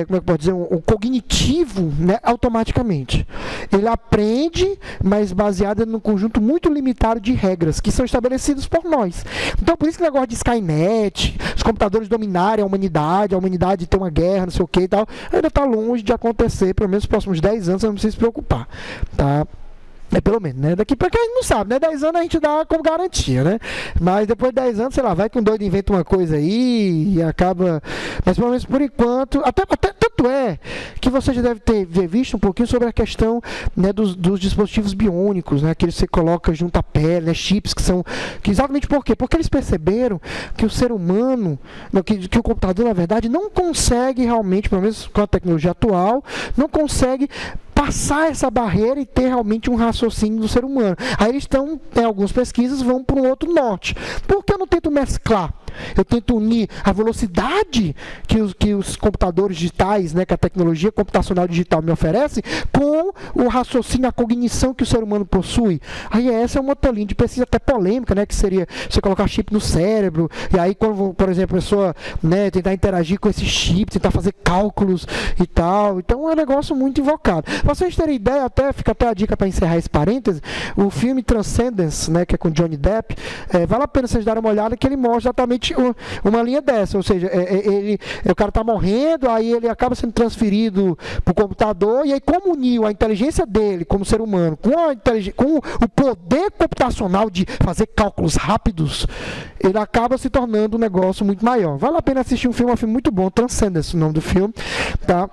como é que pode dizer, um cognitivo, né, automaticamente. Ele aprende, mas baseado num conjunto muito limitado de regras que são estabelecidas por nós. Então, por isso que o negócio de Skynet, os computadores dominarem a humanidade ter uma guerra, não sei o que e tal, ainda está longe de acontecer, pelo menos nos próximos 10 anos, você não precisa se preocupar. Tá? Pelo menos, né? Daqui para cá a gente não sabe, né? 10 anos a gente dá como garantia, né? Mas depois de 10 anos, sei lá, vai que um doido inventa uma coisa aí e acaba... Mas pelo menos por enquanto... Até tanto é que você já deve ter visto um pouquinho sobre a questão, né, dos dispositivos biônicos, né? Que você coloca junto à pele, né? Chips que são... Que exatamente por quê? Porque eles perceberam que o ser humano, que o computador, na verdade, não consegue realmente, pelo menos com a tecnologia atual, não consegue passar essa barreira e ter realmente um raciocínio do ser humano. Aí eles estão, em algumas pesquisas, vão para um outro norte. Por que eu não tento mesclar? Eu tento unir a velocidade que os computadores digitais, né, que a tecnologia computacional digital me oferece, com o raciocínio, a cognição que o ser humano possui. Aí essa é uma outra linha de pesquisa até polêmica, né, que seria você colocar chip no cérebro, e aí quando, por exemplo, a pessoa, né, tentar interagir com esse chip, tentar fazer cálculos e tal. Então é um negócio muito invocado. Para vocês terem ideia, fica até a dica para encerrar esse parêntese, o filme Transcendence, né, que é com Johnny Depp, vale a pena vocês darem uma olhada, que ele mostra exatamente uma linha dessa, ou seja, o cara está morrendo, aí ele acaba sendo transferido para o computador, e aí como uniu a inteligência dele como ser humano com o poder computacional de fazer cálculos rápidos, ele acaba se tornando um negócio muito maior. Vale a pena assistir um filme muito bom, Transcendence, o nome do filme, tá?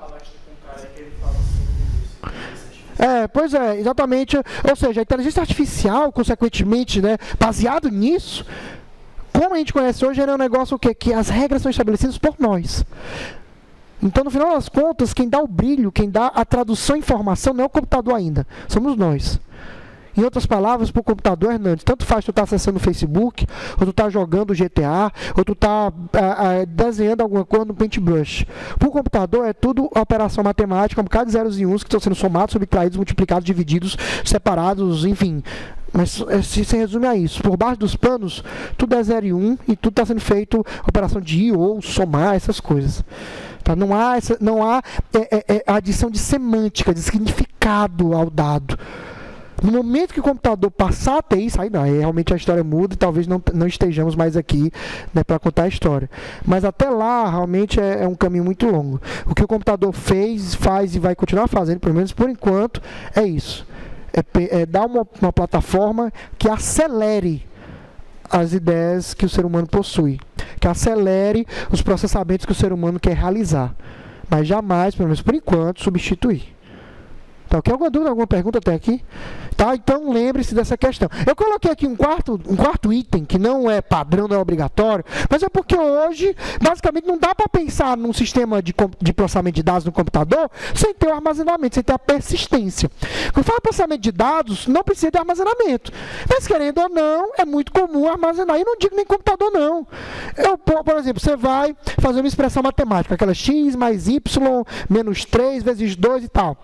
Pois é, exatamente. Ou seja, a inteligência artificial, consequentemente, né, baseado nisso, como a gente conhece hoje, é um negócio que as regras são estabelecidas por nós. Então, no final das contas, quem dá o brilho, quem dá a tradução em informação não é o computador ainda, somos nós. Em outras palavras, para o computador, Hernandes, tanto faz tu estar acessando o Facebook, ou tu estar jogando GTA, ou tu estar desenhando alguma coisa no Paintbrush. Para o computador é tudo operação matemática, um bocado de zeros e uns que estão sendo somados, subtraídos, multiplicados, divididos, separados, enfim. Mas se resume a isso. Por baixo dos panos, tudo é 0 e 1 e tudo está sendo feito operação de ir ou somar, essas coisas. Tá? Não há adição de semântica, de significado ao dado. No momento que o computador passar a ter isso, aí realmente a história muda e talvez não estejamos mais aqui, né, para contar a história. Mas até lá, realmente é um caminho muito longo. O que o computador faz e vai continuar fazendo, pelo menos por enquanto, é isso. Dar uma plataforma que acelere as ideias que o ser humano possui, que acelere os processamentos que o ser humano quer realizar, mas jamais, pelo menos por enquanto, substituir. Tá, ok? Alguma dúvida, alguma pergunta até aqui? Tá, então lembre-se dessa questão. Eu coloquei aqui um quarto item, que não é padrão, não é obrigatório, mas é porque hoje, basicamente, não dá para pensar num sistema de processamento de dados no computador sem ter o armazenamento, sem ter a persistência. Quando fala processamento de dados, não precisa de armazenamento. Mas, querendo ou não, é muito comum armazenar. E não digo nem computador, não. Por exemplo, você vai fazer uma expressão matemática, aquela x mais y menos 3 vezes 2 e tal.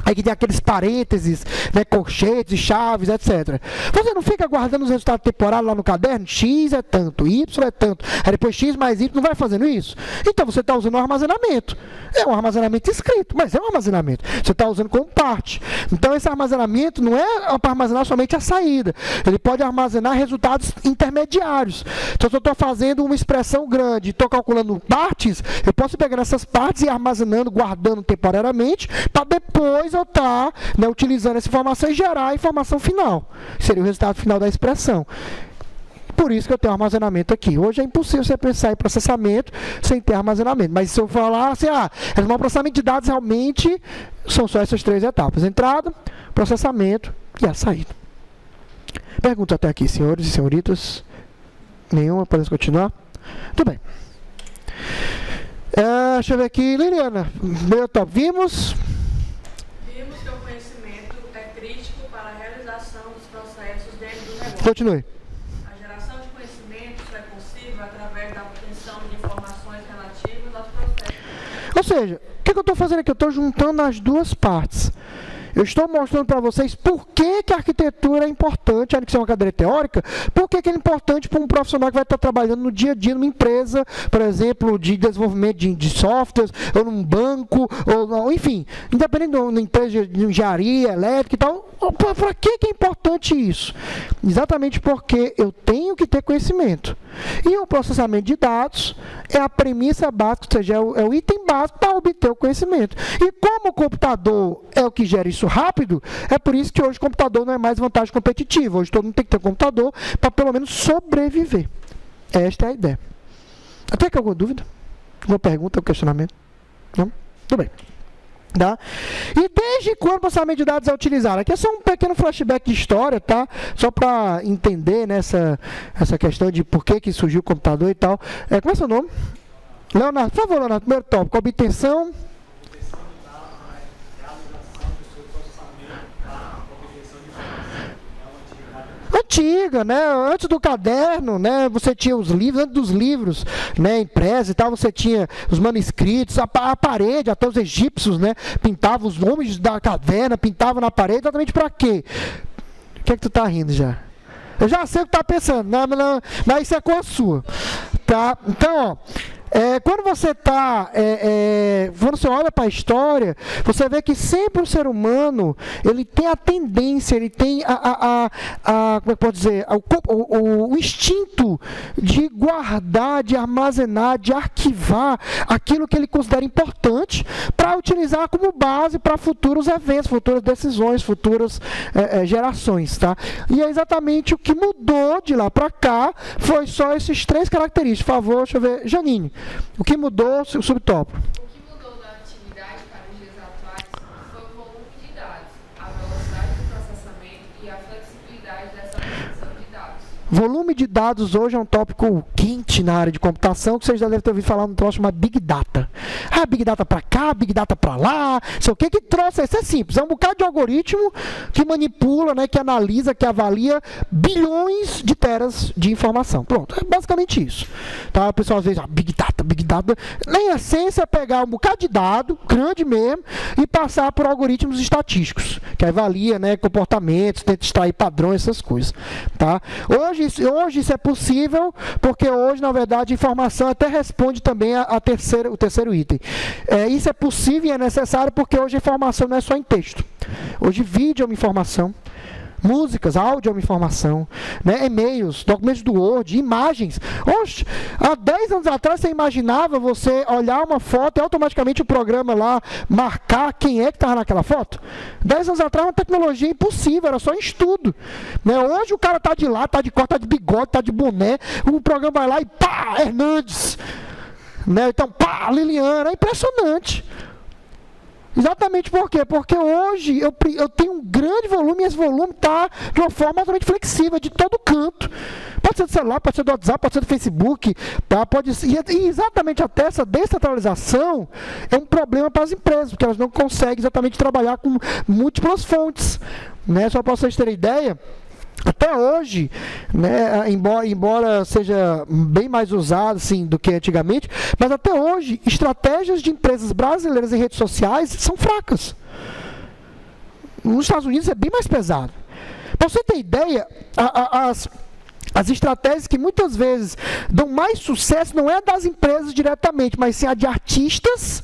Aí que tem aqueles parênteses, né, colchetes, chaves, etc. Você não fica guardando os resultados temporários lá no caderno? X é tanto, Y é tanto. Aí depois X mais Y, não vai fazendo isso? Então você está usando um armazenamento. É um armazenamento escrito, mas é um armazenamento. Você está usando como parte. Então esse armazenamento não é para armazenar somente a saída. Ele pode armazenar resultados intermediários. Então se eu estou fazendo uma expressão grande e estou calculando partes, eu posso pegar essas partes e ir armazenando, guardando temporariamente, para depois eu estar, né, utilizando essa informação e gerar a informação final. Seria o resultado final da expressão. Por isso que eu tenho armazenamento aqui. Hoje é impossível você pensar em processamento sem ter armazenamento. Mas se eu falar assim, o processamento de dados realmente são só essas 3 etapas. Entrada, processamento e a saída. Pergunta até aqui, senhores e senhoritas? Nenhuma? Podemos continuar? Tudo bem. Deixa eu ver aqui. Liliana, meu top. Vimos Que o conhecimento é crítico para a realização dos processos dentro do negócio. Continue. A geração de conhecimento só é possível através da obtenção de informações relativas aos processos. Ou seja, o que eu estou fazendo aqui? Eu estou juntando as duas partes. Eu estou mostrando para vocês por que a arquitetura é importante. importante, além de ser uma cadeira teórica, por que ele é importante para um profissional que vai estar trabalhando no dia a dia numa empresa, por exemplo, de desenvolvimento de softwares, ou num banco, ou enfim, independente de uma empresa de engenharia, elétrica e tal, para que é importante isso? Exatamente porque eu tenho que ter conhecimento. E o processamento de dados é a premissa básica, ou seja, é o item básico para obter o conhecimento. E como o computador é o que gera isso rápido, é por isso que hoje o computador não é mais vantagem competitiva. Hoje todo mundo tem que ter um computador para pelo menos sobreviver. Esta é a ideia. Até que alguma dúvida? Alguma pergunta ou questionamento? Não? Tudo bem. Tá? E desde quando o processamento de dados é utilizado? Aqui é só um pequeno flashback de história, tá? Só para entender essa questão de por que surgiu o computador e tal. Como é seu nome? Leonardo, por favor, Leonardo, primeiro tópico, obtenção. Antiga, né? Antes do caderno, né? Você tinha os livros, antes dos livros, né? Impressos e tal, você tinha os manuscritos, a parede, até os egípcios, né? Pintavam os nomes da caverna, pintavam na parede, exatamente para quê? O que é que tu tá rindo já? Eu já sei o que tu tá pensando, mas isso é coisa sua, tá? Então, ó, quando você quando você olha para a história, você vê que sempre o ser humano, ele tem a tendência, ele tem como é que pode dizer, o instinto de guardar, de armazenar, de arquivar aquilo que ele considera importante para utilizar como base para futuros eventos, futuras decisões, futuras gerações, tá? E é exatamente o que mudou de lá para cá, foi só esses três características. Por favor, deixa eu ver, Janine. O que mudou, o subtópico? O que mudou da atividade para os dias atuais foi o volume de dados, a velocidade do processamento e a flexibilidade dessa aquisição de dados. Volume de dados hoje é um tópico quente na área de computação, que vocês já devem ter ouvido falar no troço chamado Big Data. Big Data para cá, Big Data para lá, sei o que trouxe. Isso é simples, é um bocado de algoritmo que manipula, né, que analisa, que avalia bilhões de teras de informação. Pronto, é basicamente isso. Tá? O pessoal às vezes, Big Data. Na essência é pegar um bocado de dado, grande mesmo, e passar por algoritmos estatísticos, que avalia, né, comportamentos, tenta extrair padrões, essas coisas. Tá? Hoje isso é possível, porque hoje, na verdade, a informação até responde também o terceiro item. Isso é possível e é necessário porque hoje a informação não é só em texto. Hoje vídeo é uma informação, músicas, áudio é uma informação, né? E-mails, documentos do Word, imagens. Oxe, há 10 anos atrás você imaginava você olhar uma foto e automaticamente o programa lá marcar quem é que estava naquela foto? 10 anos atrás uma tecnologia impossível, era só em estudo, né? Hoje o cara está de lá, está de cor, está de bigode, está de boné, o programa vai lá e pá, Hernandes, né? Então pá, Liliana, é impressionante. Exatamente por quê? Porque hoje eu tenho um grande volume e esse volume está de uma forma altamente flexível, de todo canto. Pode ser do celular, pode ser do WhatsApp, pode ser do Facebook, tá? E exatamente até essa descentralização é um problema para as empresas, porque elas não conseguem exatamente trabalhar com múltiplas fontes, né? Só para vocês terem ideia, até hoje, né, embora seja bem mais usado assim, do que antigamente, mas até hoje, estratégias de empresas brasileiras em redes sociais são fracas. Nos Estados Unidos é bem mais pesado. Para você ter ideia, as estratégias que muitas vezes dão mais sucesso não é das empresas diretamente, mas sim a de artistas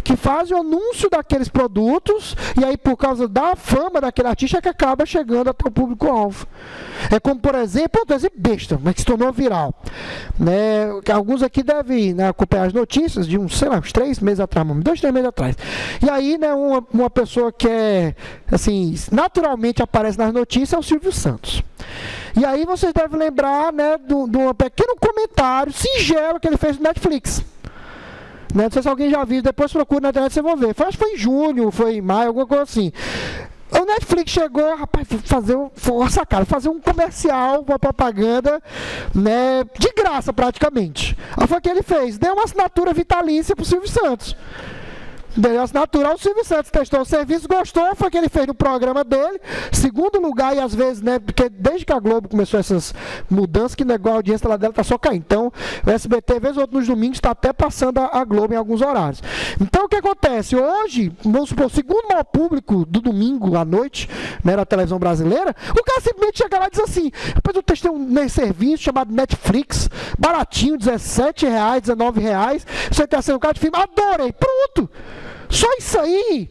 que fazem o anúncio daqueles produtos e aí por causa da fama daquele artista é que acaba chegando até o público-alvo. É como, por exemplo, besta, mas que se tornou viral. Né? Alguns aqui devem, né, acompanhar as notícias de uns 3 meses atrás, 2, 3 meses atrás. E aí, né, uma pessoa que assim, naturalmente aparece nas notícias é o Silvio Santos. E aí vocês devem lembrar, né, de um pequeno comentário singelo que ele fez no Netflix. Né? Não sei se alguém já viu, depois procura na internet, vocês vão ver. Acho que foi em junho, foi em maio, alguma coisa assim. O Netflix chegou, rapaz, fazer um comercial, uma propaganda, né, de graça praticamente. Aí foi o que ele fez, deu uma assinatura vitalícia pro Silvio Santos. Deu assinatura ao Silvio Santos, testou o serviço, gostou, foi o que ele fez no programa dele. Segundo lugar, e às vezes, né, porque desde que a Globo começou essas mudanças, que a audiência lá dela está só caindo. Então, o SBT, vez ou outra, nos domingos, está até passando a Globo em alguns horários. Então, o que acontece? Hoje, vamos supor, o segundo maior público do domingo à noite, né, na televisão brasileira, o cara simplesmente chega lá e diz assim: rapaz, eu testei um serviço chamado Netflix, baratinho, R$17, R$19, você tem acesso ao cara de filme, adorei, pronto! Só isso aí,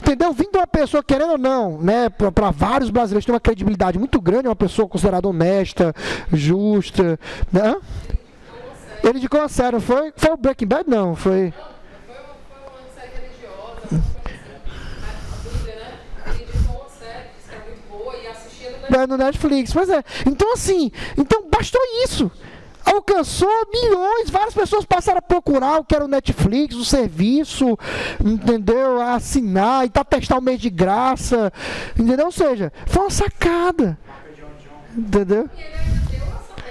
entendeu? Vindo de uma pessoa, querendo ou não, né, para vários brasileiros, tem uma credibilidade muito grande, uma pessoa considerada honesta, justa, né? Ele indicou uma série, foi o Breaking Bad? Não, foi... Foi uma série religiosa, uma coisa assim. A Bíblia, né? Ele indicou uma série que era muito boa e assistia no No Netflix, pois é. Então, assim, bastou isso. Alcançou milhões, várias pessoas passaram a procurar o que era o Netflix, o serviço, entendeu? A assinar e tá testar o mês de graça, entendeu? Ou seja, foi uma sacada, entendeu? E ele ainda deu quando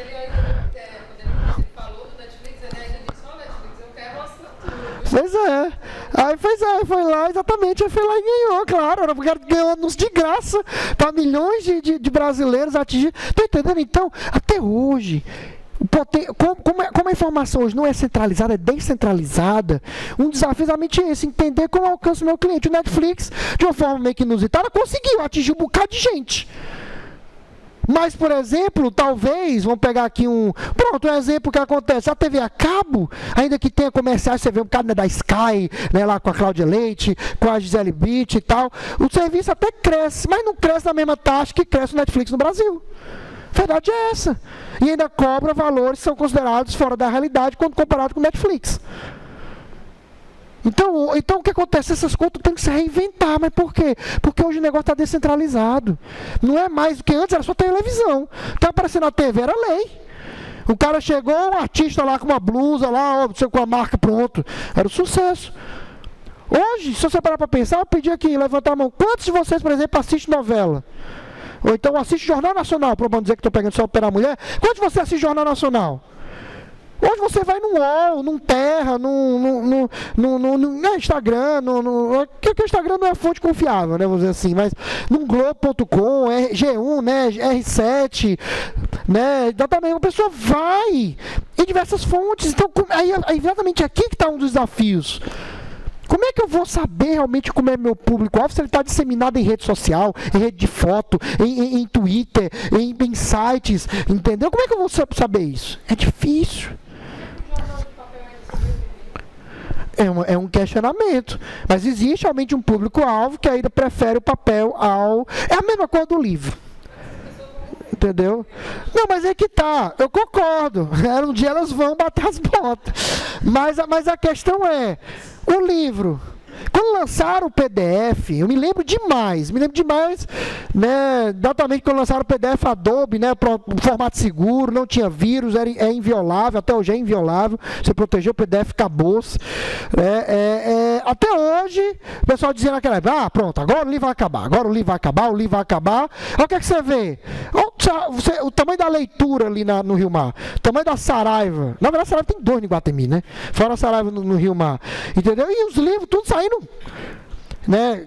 ele falou do Netflix, ele ainda disse: ó, Netflix, eu quero uma assinatura. Pois é. Aí foi lá, exatamente, aí foi lá e ganhou, claro, porque ganhou anúncio de graça para milhões de brasileiros atingir. Tá entendendo? Então, até hoje, como a informação hoje não é centralizada, é descentralizada, um desafio é exatamente esse: entender como alcança o meu cliente. O Netflix, de uma forma meio que inusitada, conseguiu atingir um bocado de gente. Mas, por exemplo, talvez, vamos pegar aqui um exemplo que acontece: a TV a cabo, ainda que tenha comerciais, você vê um bocado, né, da Sky, né, lá com a Cláudia Leite, com a Gisele Bündchen e tal, o serviço até cresce, mas não cresce na mesma taxa que cresce o Netflix no Brasil. A verdade é essa. E ainda cobra valores que são considerados fora da realidade quando comparado com o Netflix. Então o que acontece? Essas contas têm que se reinventar. Mas por quê? Porque hoje o negócio está descentralizado. Não é mais do que antes, era só televisão. Então aparecendo na TV era lei. O cara chegou, um artista lá com uma blusa, lá, com a marca, pronto. Era um sucesso. Hoje, se você parar para pensar, eu pedi aqui, levantar a mão. Quantos de vocês, por exemplo, assistem novela? Ou então assiste Jornal Nacional, para não dizer que estou pegando só para a mulher. Quantos de vocês assistem Jornal Nacional? Hoje você vai no UOL, no Terra, no Instagram, que o Instagram não é fonte confiável, né, vamos dizer assim, mas no Globo.com, G1, né, R7, né, exatamente, a pessoa vai em diversas fontes. Então, aí exatamente aqui que está um dos desafios. Como é que eu vou saber realmente como é meu público-alvo se ele está disseminado em rede social, em rede de foto, em Twitter, em sites, entendeu? Como é que eu vou saber isso? É difícil. É um questionamento. Mas existe realmente um público-alvo que ainda prefere o papel ao... É a mesma coisa do livro. Entendeu? Não, mas é que tá. Eu concordo. Um dia elas vão bater as botas. Mas a questão é... O livro, quando lançaram o PDF, eu me lembro demais, né, exatamente quando lançaram o PDF Adobe, né, formato seguro, não tinha vírus, é inviolável, até hoje é inviolável, você protegeu o PDF, acabou-se. Até hoje, o pessoal dizia naquela época: pronto, agora o livro vai acabar, Olha o que é que você vê. O tamanho da leitura ali no Rio Mar, o tamanho da Saraiva. Na verdade, a Saraiva tem 2 no Iguatemi, né? Fora a Saraiva no Rio Mar. Entendeu? E os livros, tudo saindo, né?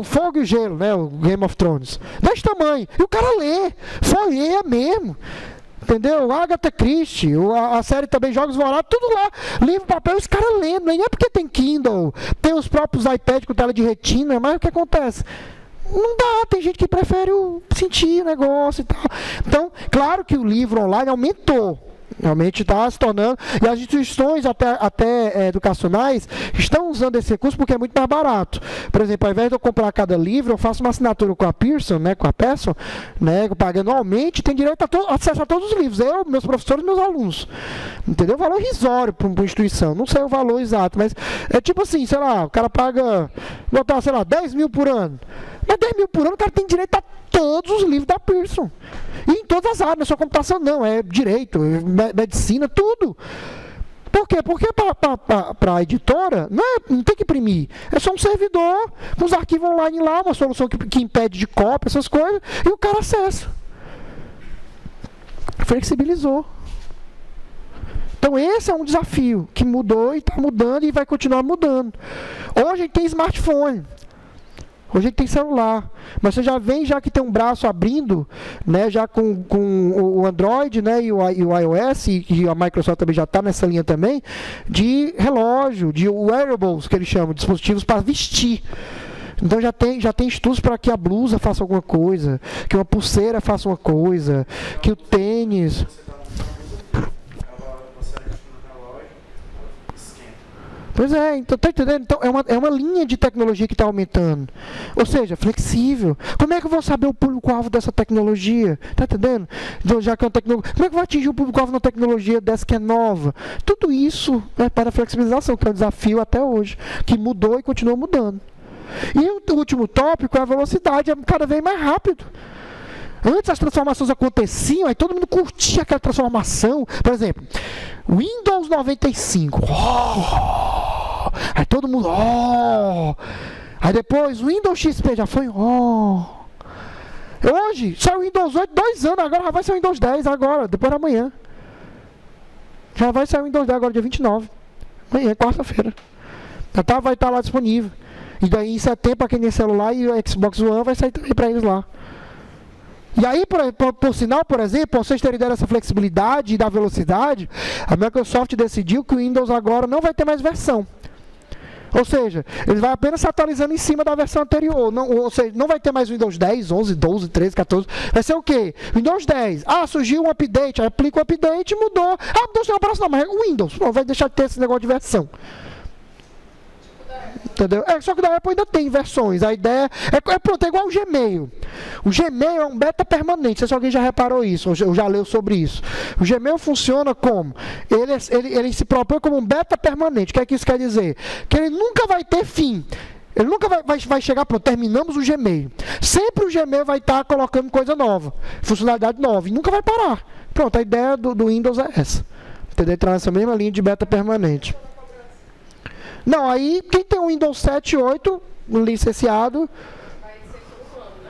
Fogo e o Gelo, né? O Game of Thrones. Desse tamanho. E o cara lê. Folheia mesmo. Entendeu? Agatha Christie, a série também Jogos Vorazes, tudo lá. Livro, papel, os caras lendo. Nem é porque tem Kindle, tem os próprios iPads com tela de retina, mas o que acontece? Não dá, tem gente que prefere sentir o negócio e tal. Então, claro que o livro online aumentou. Realmente está se tornando, e as instituições até educacionais estão usando esse recurso porque é muito mais barato. Por exemplo, ao invés de eu comprar cada livro, eu faço uma assinatura com a Pearson, né, né, pagando anualmente, tem direito a acesso a todos os livros, eu, meus professores e meus alunos. Entendeu? Valor irrisório para uma instituição, não sei o valor exato, mas é tipo assim, sei lá, o cara paga, botar, sei lá, 10 mil por ano. Mas 10 mil por ano, o cara tem direito a todos os livros da Pearson. E em todas as áreas, não é só computação, não. É direito, medicina, tudo. Por quê? Porque para a editora, não tem que imprimir. É só um servidor, com os arquivos online lá, uma solução que impede de cópia, essas coisas, e o cara acessa. Flexibilizou. Então esse é um desafio que mudou e está mudando e vai continuar mudando. Hoje a gente tem smartphone. Hoje a gente tem celular, mas você já vem, já que tem um braço abrindo, né, já com o Android, né, e o iOS, e a Microsoft também já está nessa linha também, de relógio, de wearables, que eles chamam, dispositivos para vestir. Então já tem estudos para que a blusa faça alguma coisa, que uma pulseira faça uma coisa, que o tênis... Pois é, então, tá entendendo? Então, é uma linha de tecnologia que está aumentando. Ou seja, flexível. Como é que eu vou saber o público-alvo dessa tecnologia? Está entendendo? Então, já que é uma tecnologia, como é que eu vou atingir o público-alvo na tecnologia dessa que é nova? Tudo isso é para a flexibilização, que é um desafio até hoje, que mudou e continua mudando. E o último tópico é a velocidade, é cada vez mais rápido. Antes as transformações aconteciam, aí todo mundo curtia aquela transformação. Por exemplo, Windows 95. Oh! Aí todo mundo... Oh! Aí depois, Windows XP já foi... Oh! Hoje, saiu o Windows 8, 2 anos, agora já vai ser o Windows 10, agora, depois da manhã. Já vai sair o Windows 10 agora, dia 29. Amanhã, quarta-feira. Já vai estar lá disponível. E daí em setembro, para quem tem celular, e o Xbox One vai sair também para eles lá. E aí, por sinal, por exemplo, para vocês terem ideia dessa flexibilidade e da velocidade, a Microsoft decidiu que o Windows agora não vai ter mais versão. Ou seja, ele vai apenas se atualizando em cima da versão anterior. Não, ou seja, não vai ter mais Windows 10, 11, 12, 13, 14. Vai ser o quê? Windows 10. Ah, surgiu um update. Aí aplica o update e mudou. Ah, mudou o próximo, não, mas é o Windows. Não vai deixar de ter esse negócio de versão. Entendeu? Só que da Apple ainda tem versões. A ideia pronto, é igual o Gmail. O Gmail é um beta permanente. Não sei se alguém já reparou isso, ou já leu sobre isso. O Gmail funciona como? Ele se propõe como um beta permanente. O que é que isso quer dizer? Que ele nunca vai ter fim. Ele nunca vai chegar, pronto, terminamos o Gmail. Sempre o Gmail vai estar colocando coisa nova, funcionalidade nova, e nunca vai parar. Pronto, a ideia do Windows é essa. Entendeu? Entrar nessa mesma linha de beta permanente. Não, aí quem tem um Windows 7 e 8 licenciado... Vai ser por um ano, né?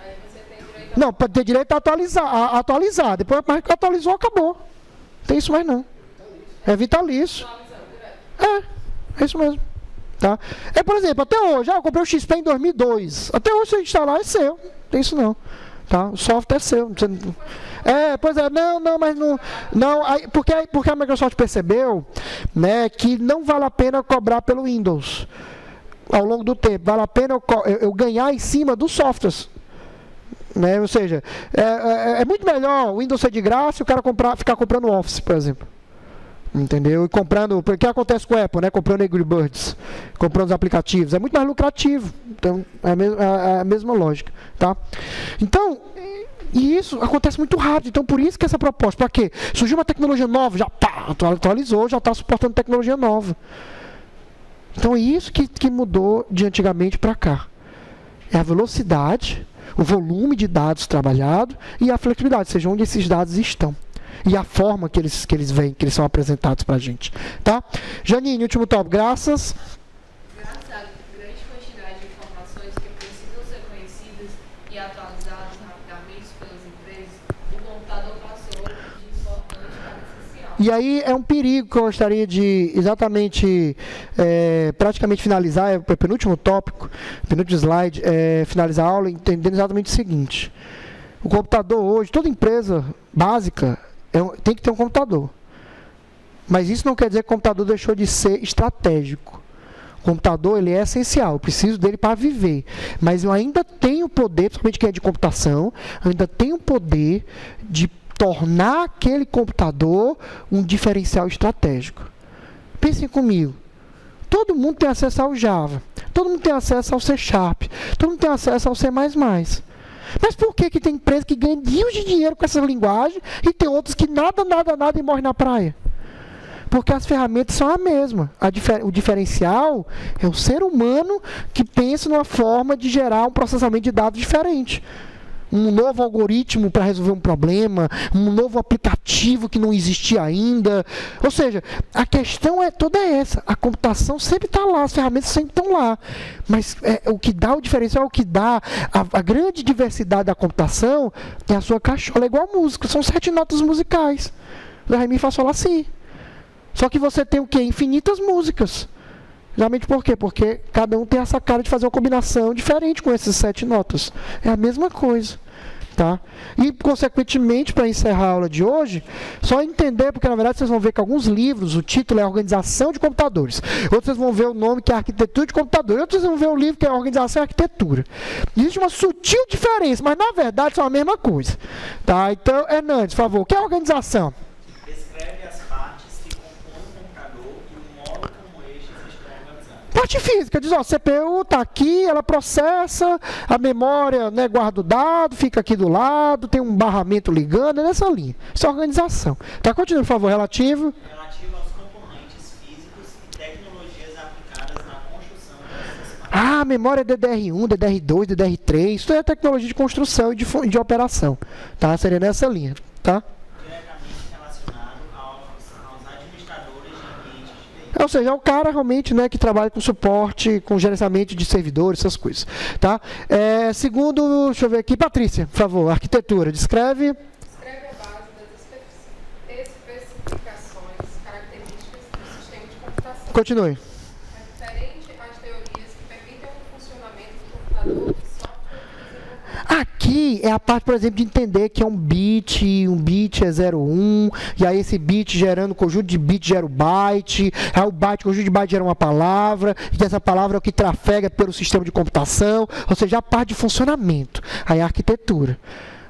Aí você tem direito Não, pode ter direito a atualizar. Depois que atualizou, acabou. Não tem isso mais não. É vitalício. É isso mesmo. Tá? Por exemplo, até hoje, eu comprei o XP em 2002. Até hoje, se eu instalar, é seu. Não tem isso não. Tá? O software é seu. Você não... pois é, mas não, porque a Microsoft percebeu, né, que não vale a pena cobrar pelo Windows ao longo do tempo, vale a pena eu ganhar em cima dos softwares, né? Ou seja, é muito melhor o Windows ser de graça e o cara ficar comprando Office, por exemplo. Entendeu? E comprando, o que acontece com a Apple, né? Comprando Angry Birds, comprando os aplicativos, é muito mais lucrativo. Então, é a mesma lógica, tá? Então, e isso acontece muito rápido. Então, por isso que essa proposta, para quê? Surgiu uma tecnologia nova, já atualizou, já está suportando tecnologia nova. Então, é isso que mudou de antigamente para cá. É a velocidade, o volume de dados trabalhado e a flexibilidade, ou seja, onde esses dados estão. E a forma que eles vêm, que eles são apresentados para a gente. Tá? Janine, último tópico. Graças à grande quantidade de informações que precisam ser conhecidas e atualizadas rapidamente pelas empresas, o computador passou de importante para essencial. E aí é um perigo que eu gostaria de exatamente, praticamente finalizar, é o penúltimo tópico, penúltimo slide, finalizar a aula entendendo exatamente o seguinte. O computador hoje, toda empresa básica, tem que ter um computador. Mas isso não quer dizer que o computador deixou de ser estratégico. O computador, ele é essencial, eu preciso dele para viver. Mas eu ainda tenho o poder, principalmente quem é de computação, eu ainda tenho o poder de tornar aquele computador um diferencial estratégico. Pensem comigo. Todo mundo tem acesso ao Java. Todo mundo tem acesso ao C#. Todo mundo tem acesso ao C++. Mas por que tem empresa que ganha rios de dinheiro com essa linguagem e tem outros que nada e morrem na praia? Porque as ferramentas são a mesma. O diferencial é o ser humano que pensa numa forma de gerar um processamento de dados diferente. Um novo algoritmo para resolver um problema, um novo aplicativo que não existia ainda. Ou seja, a questão é toda essa. A computação sempre está lá, as ferramentas sempre estão lá. Mas o que dá o diferencial, o que dá a grande diversidade da computação é a sua caixola. É igual a música, são 7 notas musicais. Lá, Ré, Mi, Fá, Sol, Lá, Si. Só que você tem o quê? Infinitas músicas. Geralmente por quê? Porque cada um tem essa cara de fazer uma combinação diferente com essas 7 notas. É a mesma coisa. Tá? E, consequentemente, para encerrar a aula de hoje, só entender, porque na verdade vocês vão ver que alguns livros, o título é Organização de Computadores. Outros vocês vão ver o nome que é Arquitetura de Computadores. Outros vocês vão ver o livro que é Organização e Arquitetura. Existe uma sutil diferença, mas na verdade são a mesma coisa. Tá? Então, Hernandes, por favor, o que é organização? Descreve as partes que compõem o computador e o modo como estes estão organizados. Parte física, diz, ó, a CPU está aqui, ela processa, a memória, né, guarda o dado, fica aqui do lado, tem um barramento ligando, é nessa linha. Isso é organização. Tá, continua, por favor, relativo. Relativo aos componentes físicos e tecnologias aplicadas na construção dessas partes. Ah, memória DDR1, DDR2, DDR3, isso é tecnologia de construção e de operação. Tá, seria nessa linha, tá? Diretamente relacionado aos administradores de ambientes de TI. Ou seja, é o cara realmente, né, que trabalha com suporte, com gerenciamento de servidores, essas coisas. Tá? Segundo, deixa eu ver aqui, Patrícia, por favor, arquitetura, descreve. Descreve a base das especificações, características do sistema de computação. Continue. É diferente às teorias que permitem o funcionamento do computador e software de desenvolvimento. Aqui é a parte, por exemplo, de entender que é um bit é 01, e aí esse bit gerando conjunto de bits gera o byte, aí o conjunto de byte gera uma palavra, e essa palavra é o que trafega pelo sistema de computação, ou seja, a parte de funcionamento. Aí a arquitetura.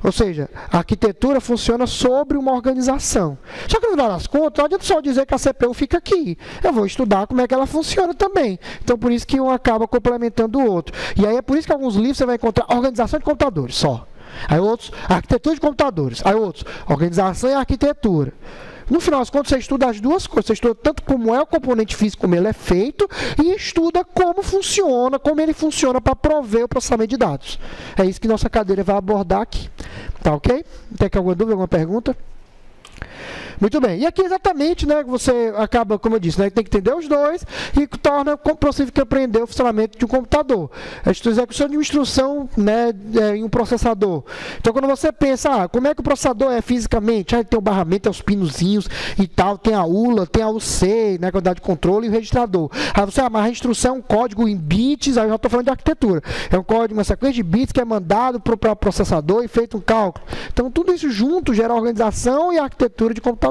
Ou seja, a arquitetura funciona sobre uma organização. Só que no final das contas, não adianta só dizer que a CPU fica aqui. Eu vou estudar como é que ela funciona também. Então, por isso que um acaba complementando o outro. E aí é por isso que em alguns livros você vai encontrar organização de computadores, só. Aí outros, arquitetura de computadores. Aí outros, organização e arquitetura. No final das contas, você estuda as duas coisas. Você estuda tanto como é o componente físico, como ele é feito, e estuda como funciona, como ele funciona para prover o processamento de dados. É isso que nossa cadeira vai abordar aqui. Tá ok? Tem alguma dúvida, alguma pergunta? Muito bem. E aqui exatamente, né, você acaba, como eu disse, né, tem que entender os dois e torna possível que aprender o funcionamento de um computador. A execução de uma instrução, né, em um processador. Então, quando você pensa, como é que o processador é fisicamente? Ele tem o barramento, tem os pinozinhos e tal, tem a ULA, tem a UC, né, quantidade de controle e o registrador. Aí você amarra a instrução, um código em bits, aí eu já estou falando de arquitetura. É um código, uma sequência de bits que é mandado para o processador e feito um cálculo. Então, tudo isso junto gera organização e arquitetura de computadores,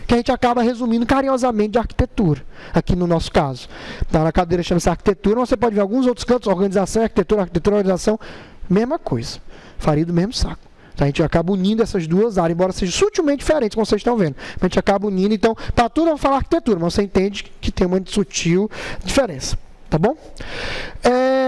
que a gente acaba resumindo carinhosamente de arquitetura, aqui no nosso caso. Tá, na cadeira chama-se arquitetura, você pode ver alguns outros cantos, organização, arquitetura, organização, mesma coisa, faria do mesmo saco. Tá, a gente acaba unindo essas duas áreas, embora sejam sutilmente diferentes, como vocês estão vendo. A gente acaba unindo, então, para tudo eu vou falar arquitetura, mas você entende que tem uma sutil diferença. Tá bom?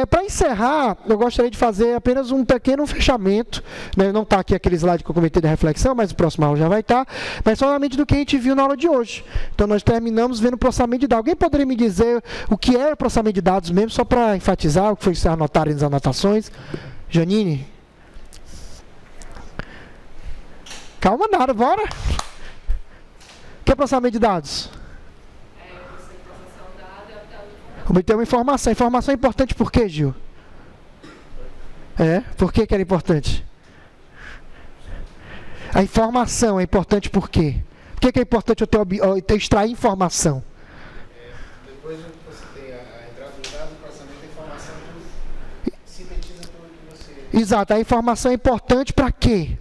Para encerrar, eu gostaria de fazer apenas um pequeno fechamento, né? Não está aqui aquele slide que eu comentei da reflexão, mas o próximo aula já vai estar, mas somente do que a gente viu na aula de hoje. Então, nós terminamos vendo o processamento de dados. Alguém poderia me dizer o que é o processamento de dados mesmo, só para enfatizar o que foi que vocês anotaram nas anotações? Janine? Calma nada, bora! O que é processamento de dados? Obter uma informação. Informação é importante por quê, Gil? Por que era importante? A informação é importante por quê? Por que é importante eu ter extrair informação? Depois que você tem a entrada do dado, o processamento da informação, sintetiza tudo que você... Exato, a informação é importante para quê?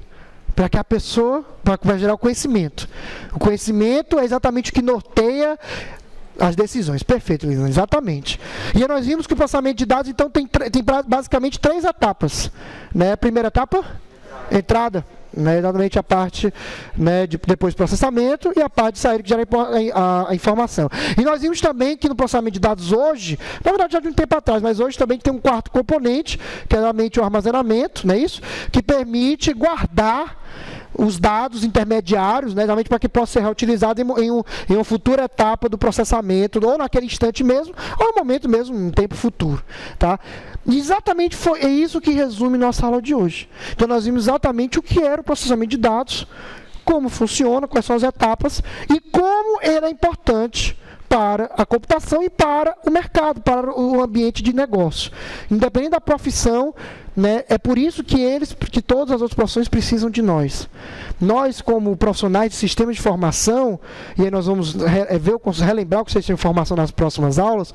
Para que a pessoa, para gerar o conhecimento. O conhecimento é exatamente o que norteia as decisões. Perfeito, Lisandro, exatamente. E nós vimos que o processamento de dados, então, tem basicamente 3 etapas. Né? A primeira etapa? Entrada. Né? Exatamente a parte, né, de depois do processamento e a parte de saída que gera a informação. E nós vimos também que no processamento de dados hoje, na verdade já de um tempo atrás, mas hoje também tem um quarto componente, que é realmente o armazenamento, não é isso? Que permite guardar os dados intermediários, né, realmente para que possa ser reutilizado em uma futura etapa do processamento, ou naquele instante mesmo, ou no momento mesmo, um tempo futuro. Tá? E exatamente é isso que resume nossa aula de hoje. Então nós vimos exatamente o que era o processamento de dados, como funciona, quais são as etapas, e como ele é importante para a computação e para o mercado, para o ambiente de negócio. Independente da profissão, né, é por isso que todas as outras profissões precisam de nós. Nós, como profissionais de sistema de informação, e aí nós vamos relembrar o que é sistema de informação nas próximas aulas,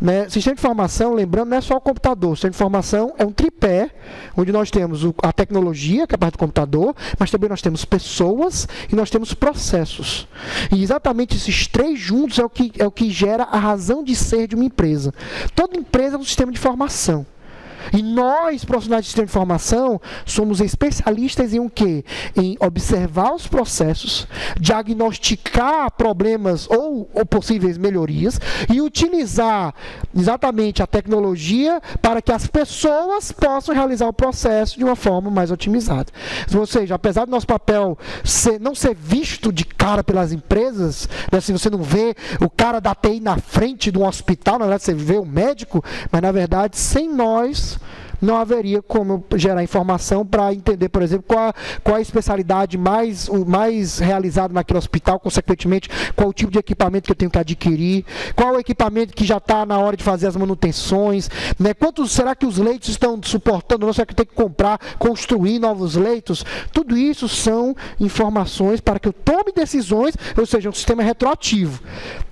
né, sistema de informação, lembrando, não é só o computador. O sistema de informação é um tripé, onde nós temos a tecnologia, que é a parte do computador, mas também nós temos pessoas e nós temos processos. E exatamente esses três juntos é o que gera a razão de ser de uma empresa. Toda empresa é um sistema de informação. E nós, profissionais de sistema de informação, somos especialistas em o quê? Em observar os processos, diagnosticar problemas ou possíveis melhorias e utilizar exatamente a tecnologia para que as pessoas possam realizar o processo de uma forma mais otimizada. Ou seja, apesar do nosso papel não ser visto de cara pelas empresas, né, se você não vê o cara da TI na frente de um hospital, na verdade você vê o médico, mas na verdade sem nós não haveria como gerar informação para entender, por exemplo, qual a especialidade mais realizada naquele hospital, consequentemente, qual o tipo de equipamento que eu tenho que adquirir, qual o equipamento que já está na hora de fazer as manutenções, né? Quantos será que os leitos estão suportando, ou será que eu tenho que comprar, construir novos leitos? Tudo isso são informações para que eu tome decisões, ou seja, um sistema retroativo.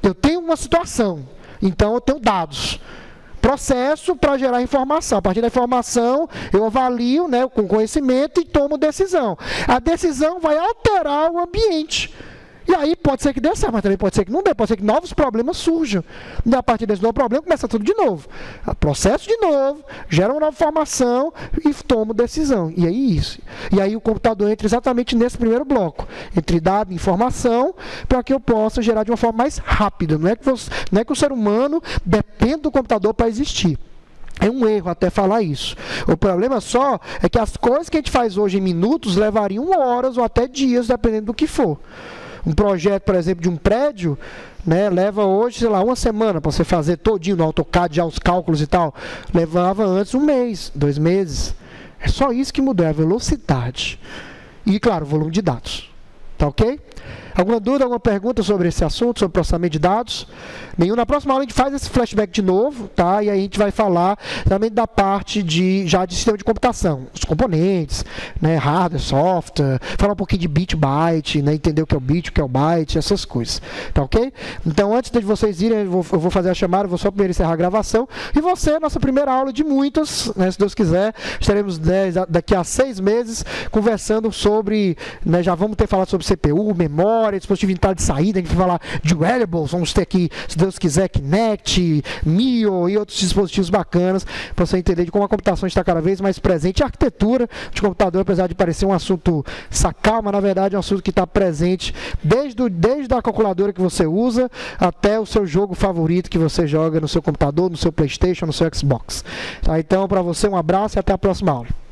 Eu tenho uma situação, então eu tenho dados. Processo para gerar informação. A partir da informação, eu avalio, né, com conhecimento e tomo decisão. A decisão vai alterar o ambiente. E aí pode ser que dê certo, mas também pode ser que não dê, pode ser que novos problemas surjam. E a partir desse novo problema, começa tudo de novo. Processo de novo, gera uma nova informação e tomo decisão. E aí isso. E aí o computador entra exatamente nesse primeiro bloco, entre dado e informação, para que eu possa gerar de uma forma mais rápida. Não é que o ser humano depende do computador para existir. É um erro até falar isso. O problema só é que as coisas que a gente faz hoje em minutos levariam horas ou até dias, dependendo do que for. Um projeto, por exemplo, de um prédio, né, leva hoje, sei lá, uma semana para você fazer todinho no AutoCAD, já os cálculos e tal. Levava antes 1 mês, 2 meses. É só isso que mudou, é a velocidade. E, claro, o volume de dados. Tá ok? Alguma dúvida, alguma pergunta sobre esse assunto, sobre processamento de dados? Nenhum. Na próxima aula a gente faz esse flashback de novo, tá? E aí a gente vai falar também da parte já de sistema de computação, os componentes, né? Hardware, software, falar um pouquinho de bit, byte, né? Entender o que é o bit, o que é o byte, essas coisas, tá ok? Então, antes de vocês irem, eu vou fazer a chamada, vou só primeiro encerrar a gravação, e você, nossa primeira aula de muitas, né? Se Deus quiser, estaremos daqui a 6 meses conversando sobre, né? Já vamos ter falado sobre CPU, memória, dispositivo de entrada e saída, a gente vai falar de wearables, vamos ter aqui, se Deus quiser, Kinect, Mio e outros dispositivos bacanas, para você entender de como a computação está cada vez mais presente. A arquitetura de computador, apesar de parecer um assunto sacal, mas na verdade é um assunto que está presente desde a calculadora que você usa até o seu jogo favorito que você joga no seu computador, no seu PlayStation, no seu Xbox. Tá? Então, para você, um abraço e até a próxima aula.